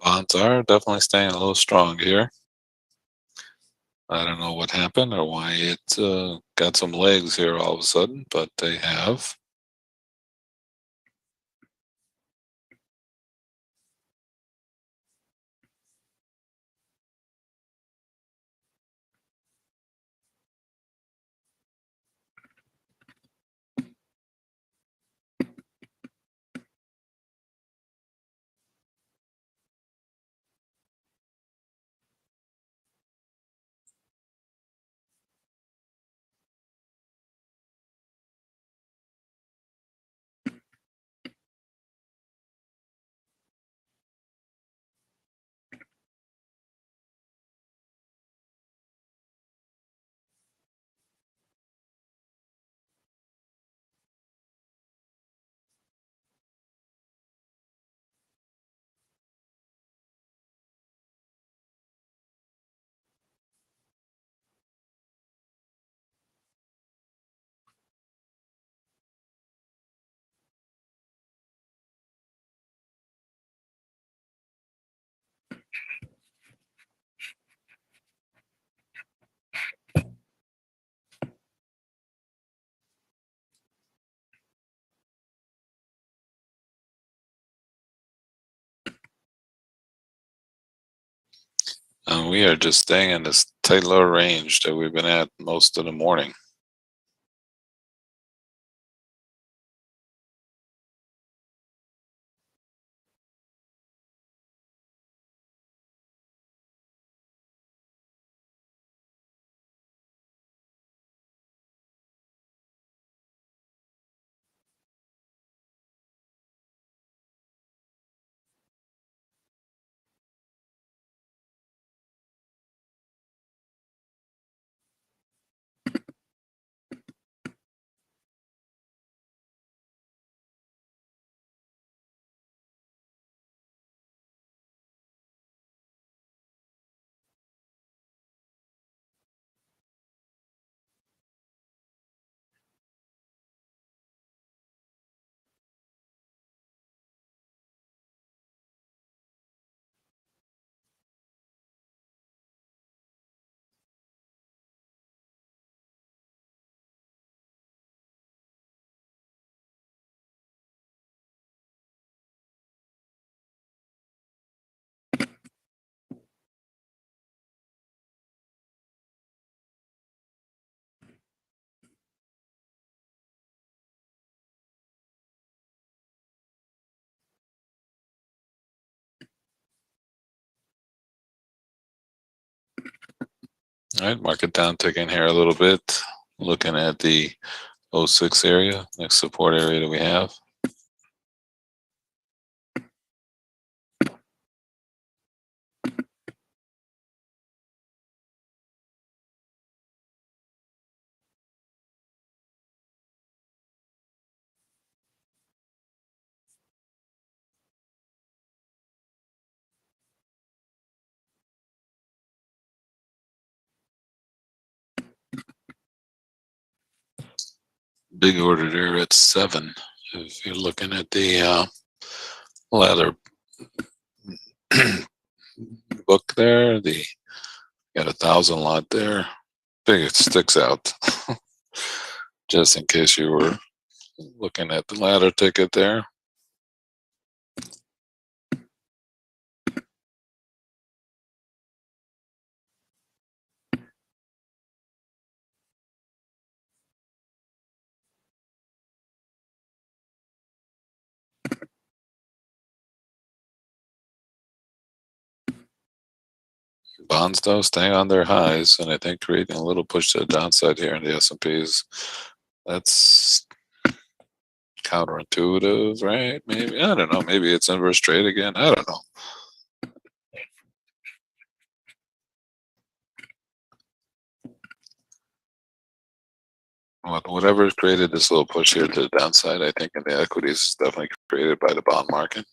Bonds are definitely staying a little strong here. I don't know what happened or why it got some legs here all of a sudden, but they have. And we are just staying in this tight little range that we've been at most of the morning. All right, market down ticking here a little bit. Looking at the 06 area, next support area that we have. Big order there at 7. If you're looking at the ladder book there, the got 1,000 lot there. Big it sticks out. Just in case you were looking at the ladder ticket there. Bonds though staying on their highs, and I think creating a little push to the downside here in the S&Ps. That's counterintuitive, right? Maybe, I don't know. Maybe it's inverse trade again. I don't know. Whatever created this little push here to the downside, I think in the equities is definitely created by the bond market.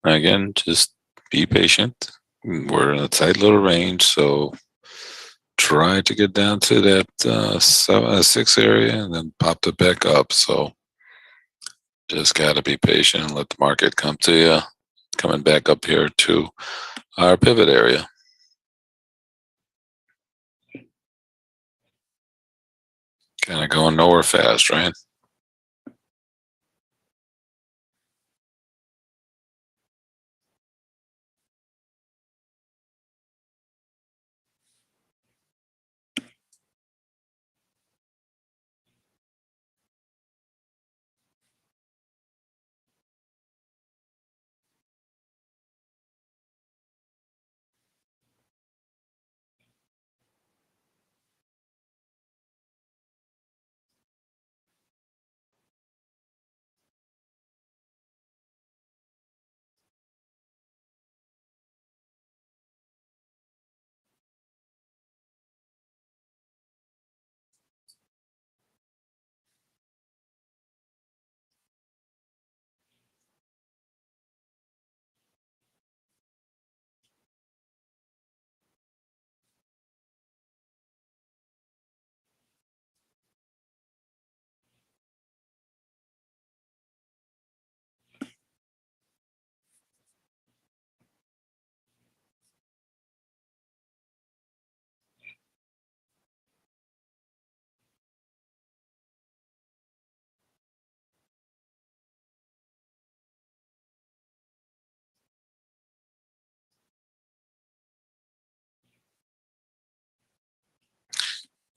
Again, just be patient. We're in a tight little range, so try to get down to that 6 area and then popped it back up. So just got to be patient and let the market come to you. Coming back up here to our pivot area. Kind of going nowhere fast, right?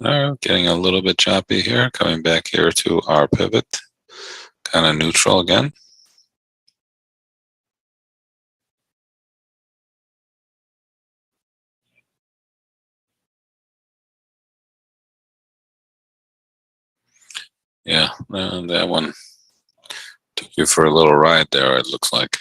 All right, getting a little bit choppy here. Coming back here to our pivot. Kind of neutral again. Yeah, that one took you for a little ride there, it looks like.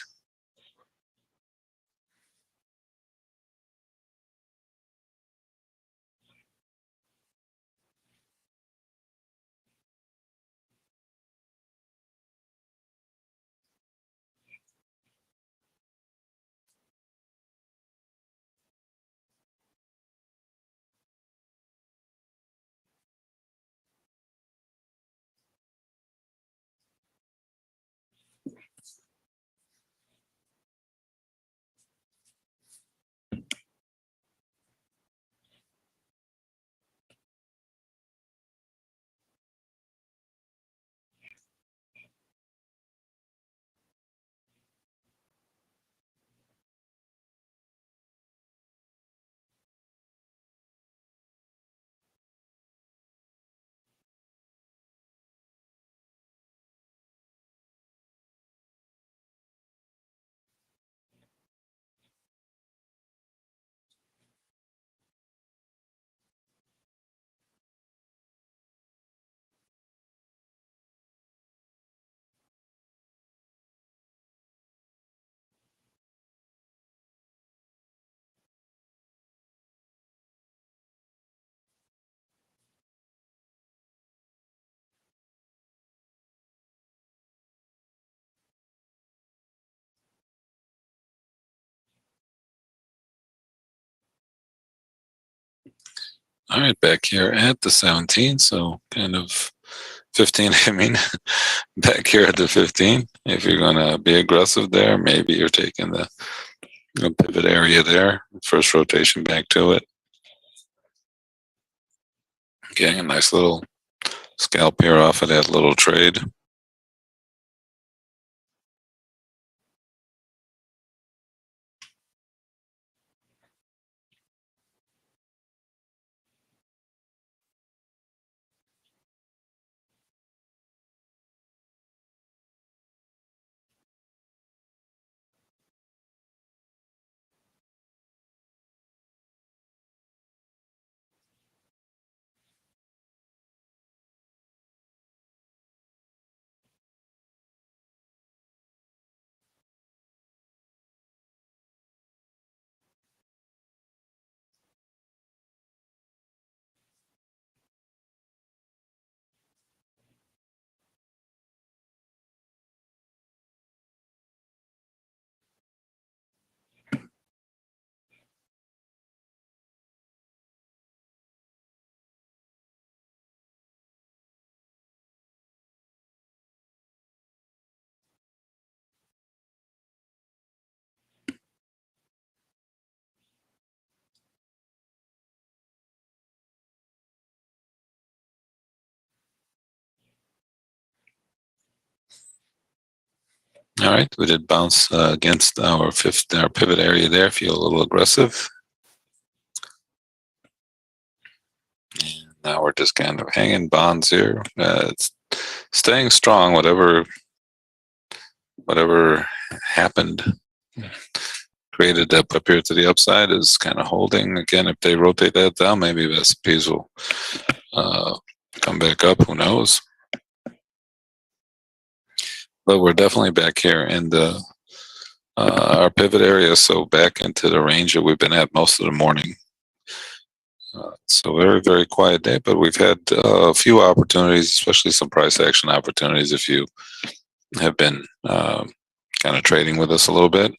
All right, back here at the 17, so kind of 15, I mean, back here at the 15. If you're going to be aggressive there, maybe you're taking the pivot area there, first rotation back to it. Getting a nice little scalp here off of that little trade. All right, we did bounce against our pivot area there. Feel a little aggressive. And now we're just kind of hanging bonds here. It's staying strong. Whatever happened, created up here to the upside is kind of holding. Again, if they rotate that down, maybe the S&Ps will come back up. Who knows? But we're definitely back here in the our pivot area, so back into the range that we've been at most of the morning. So very, very quiet day, but we've had a few opportunities, especially some price action opportunities if you have been kind of trading with us a little bit.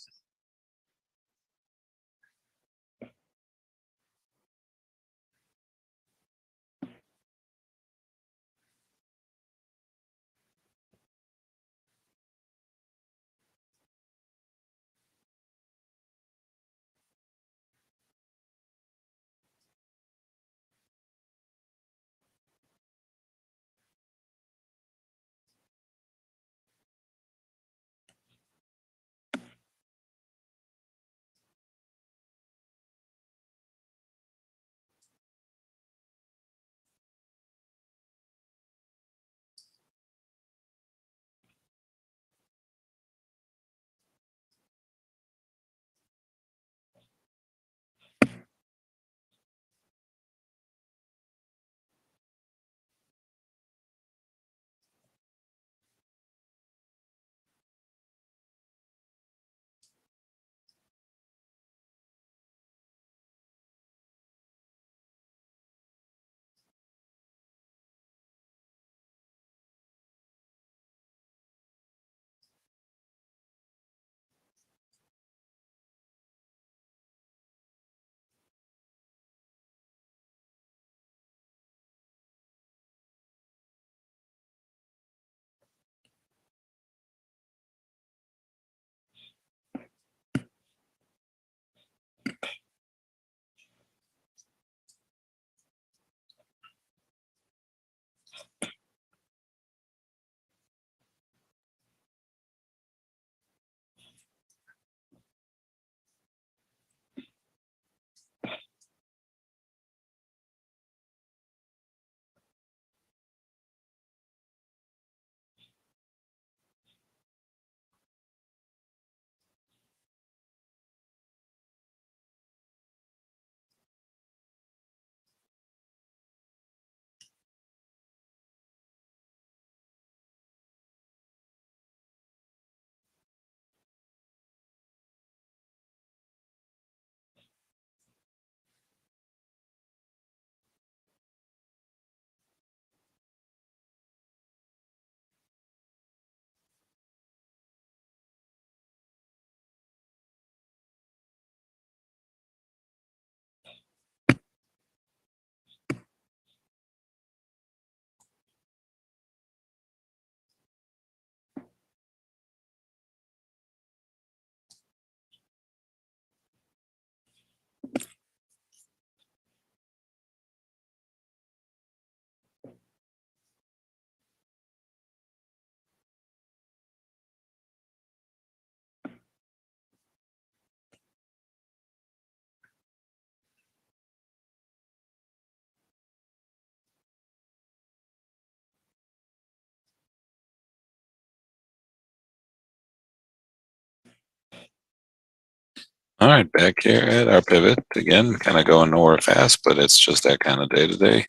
All right, back here at our pivot again, kind of going nowhere fast, but it's just that kind of day to day.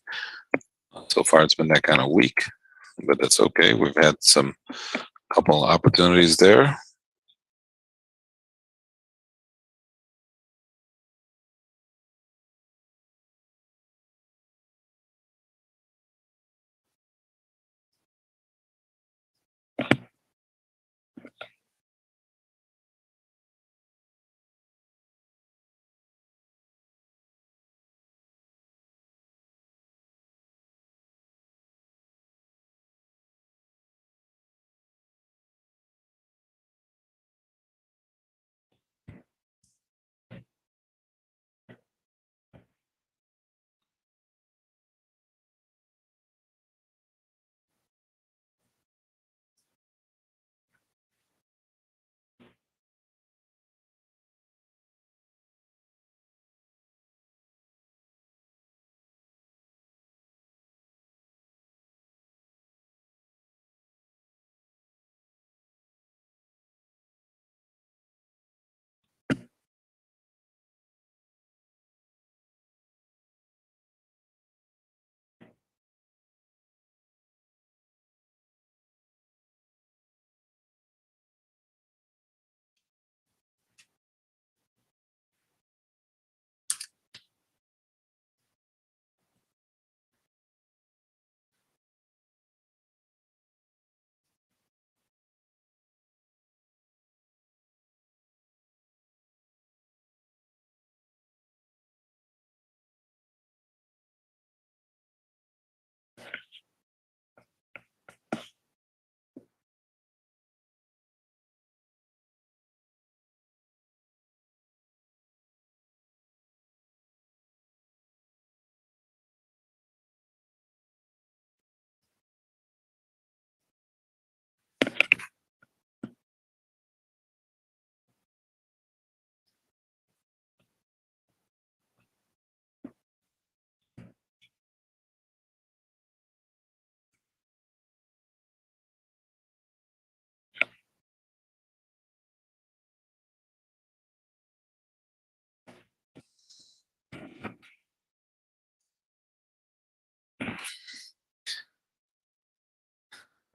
So far, it's been that kind of week, but that's okay. We've had some couple opportunities there.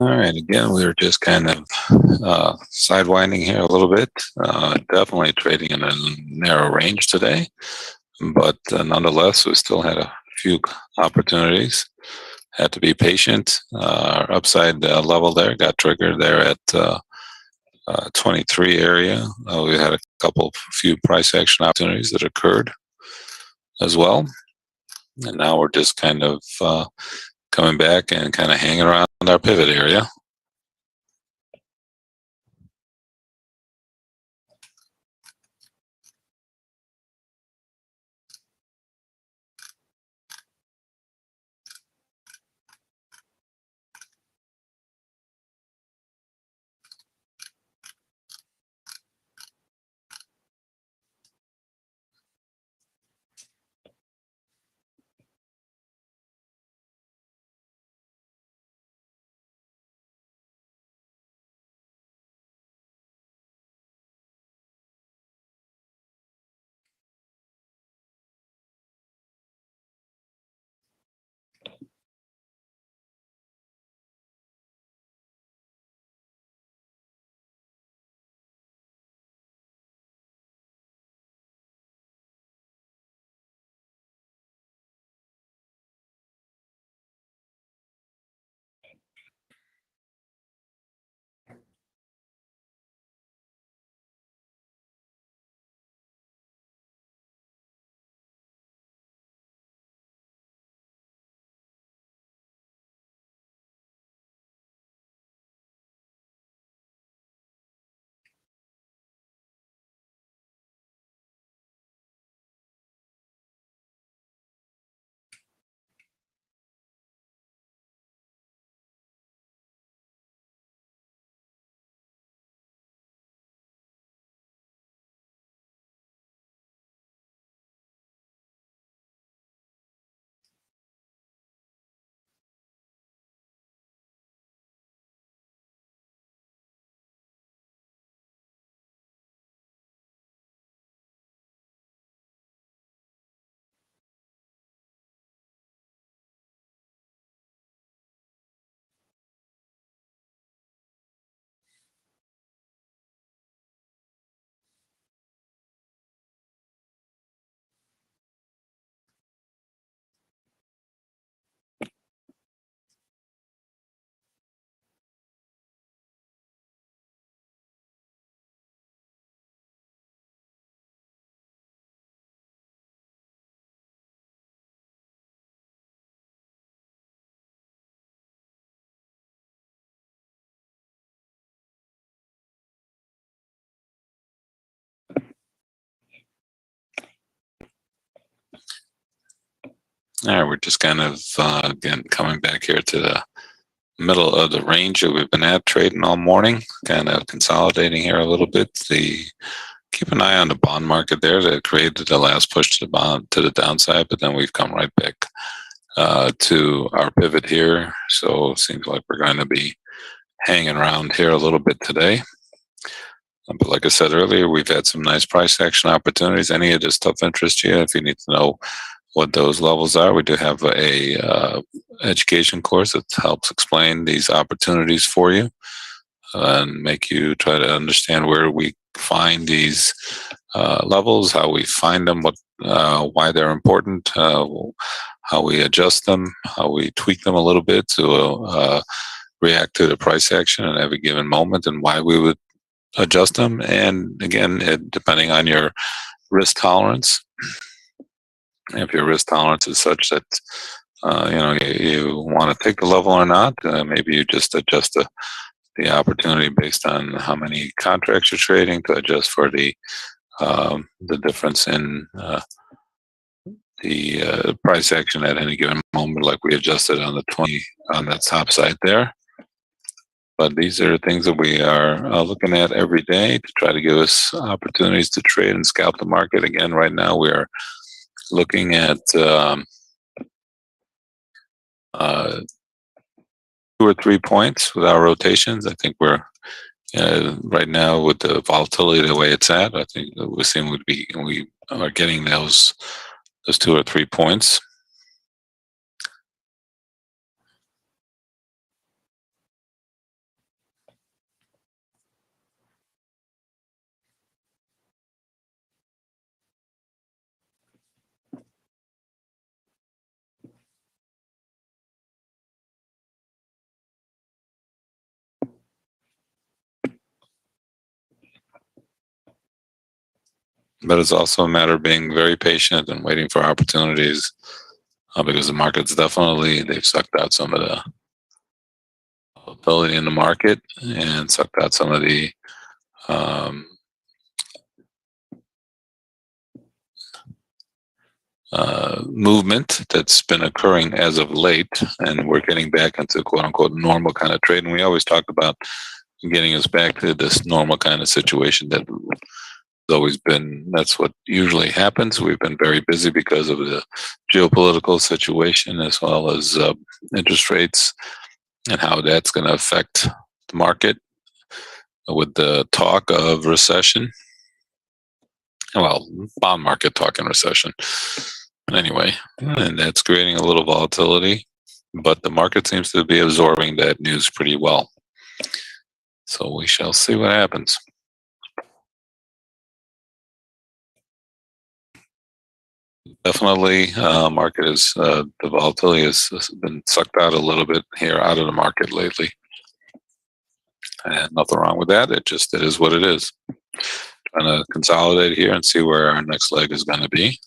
All right, again, we were just kind of sidewinding here a little bit. Definitely trading in a narrow range today, but nonetheless, we still had a few opportunities. Had to be patient. Our upside level there got triggered there at 23 area. We had a few price action opportunities that occurred as well. And now we're just kind of coming back and kind of hanging around our pivot area. All right, we're just kind of, again, coming back here to the middle of the range that we've been at trading all morning, kind of consolidating here a little bit. Keep an eye on the bond market there that created the last push to the bond to the downside, but then we've come right back to our pivot here. So it seems like we're going to be hanging around here a little bit today. But like I said earlier, we've had some nice price action opportunities. Any of this stuff interests you? If you need to know what those levels are, we do have a education course that helps explain these opportunities for you and make you try to understand where we find these levels, how we find them, why they're important, how we adjust them, how we tweak them a little bit to react to the price action at every given moment, and why we would adjust them. And again, depending on your risk tolerance, if your risk tolerance is such that you want to take the level or not, maybe you just adjust the opportunity based on how many contracts you're trading to adjust for the difference in the price action at any given moment, like we adjusted on the 20 on that top side there. But these are things that we are looking at every day to try to give us opportunities to trade and scalp the market. Again, right now we are looking at 2 or 3 points with our rotations. I think we're right now with the volatility the way it's at. I think we are getting those 2 or 3 points. but it's also a matter of being very patient and waiting for opportunities, because the market's they've sucked out some of the volatility in the market and sucked out some of the um, movement that's been occurring as of late, and we're getting back into quote unquote normal kind of trade. And we always talk about getting us back to this normal kind of situation that always been. That's what usually happens. We've been very busy because of the geopolitical situation as well as interest rates and how that's going to affect the market with the talk of recession. Well, bond market talking recession. Anyway, and that's creating a little volatility, but the market seems to be absorbing that news pretty well. So we shall see what happens. Definitely, market is the volatility has been sucked out a little bit here out of the market lately, and nothing wrong with that. It is what it is. Trying to consolidate here and see where our next leg is going to be.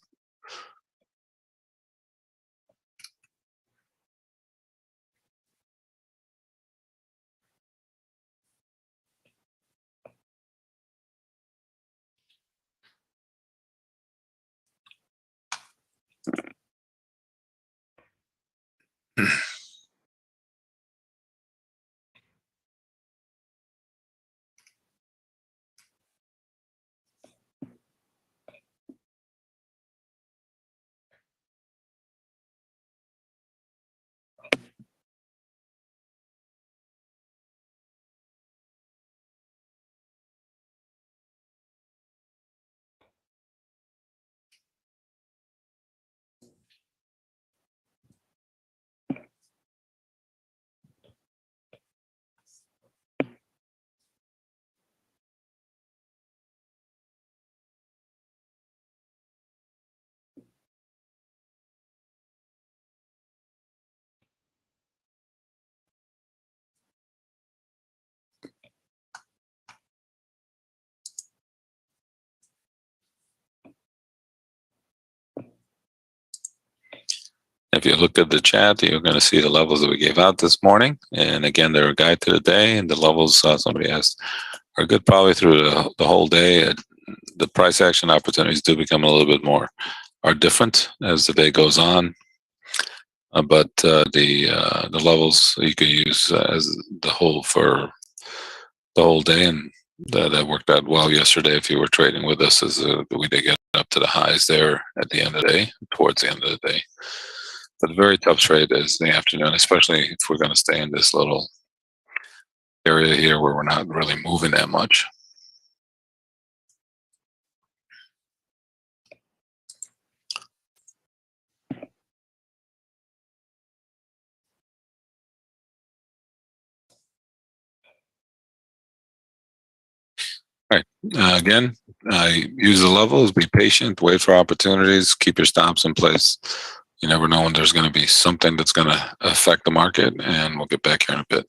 If you look at the chat, you're going to see the levels that we gave out this morning. And again, they're a guide to the day. And the levels, somebody asked, are good probably through the whole day. The price action opportunities do become a little bit more, are different as the day goes on. But the levels you can use as the whole for the whole day. And that worked out well yesterday if you were trading with us, as we did get up to the highs there at the end of the day, towards the end of the day. But very tough trade is the afternoon, especially if we're going to stay in this little area here where we're not really moving that much. All right. Again, use the levels, be patient, wait for opportunities, keep your stops in place. You never know when there's going to be something that's going to affect the market, and we'll get back here in a bit.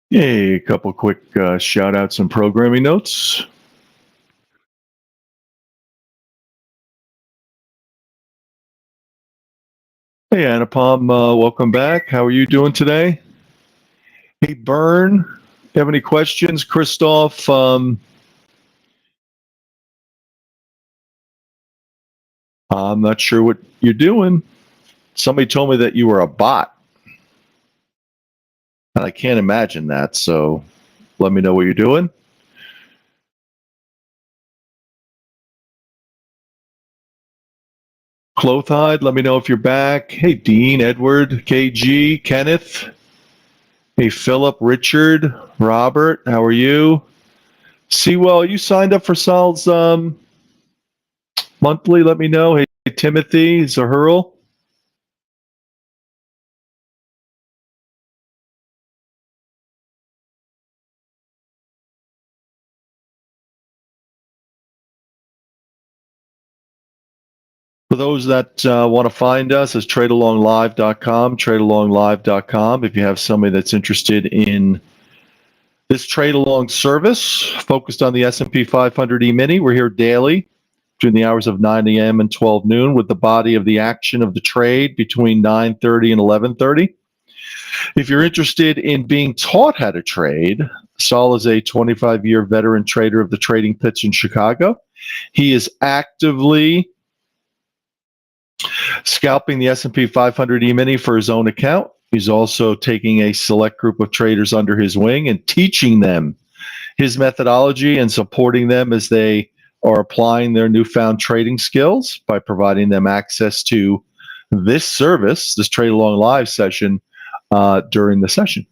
Hey, a couple quick shout outs and programming notes. Hey, Anupam, welcome back. How are you doing today? Hey, Byrne, you have any questions? Christoph, I'm not sure what you're doing. Somebody told me that you were a bot. And I can't imagine that, so let me know what you're doing. Clothide, let me know if you're back. Hey, Dean, Edward, KG, Kenneth. Hey, Philip, Richard, Robert, how are you? Sewell, you signed up for Sal's monthly? Let me know. Hey, Timothy, Zahurl. For those that want to find us, it's tradealonglive.com, tradealonglive.com. If you have somebody that's interested in this trade along service focused on the S&P 500 E-mini, we're here daily between the hours of 9 a.m. and 12 noon with the body of the action of the trade between 9:30 and 11:30. If you're interested in being taught how to trade, Saul is a 25-year veteran trader of the trading pits in Chicago. He is actively scalping the S&P 500 E-mini for his own account. He's also taking a select group of traders under his wing and teaching them his methodology and supporting them as they are applying their newfound trading skills by providing them access to this service, this Trade Along Live session during the session.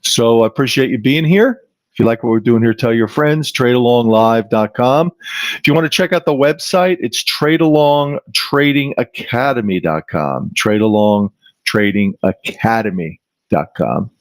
So I appreciate you being here. If you like what we're doing here, tell your friends, tradealonglive.com. If you want to check out the website, it's tradealongtradingacademy.com, tradealongtradingacademy.com.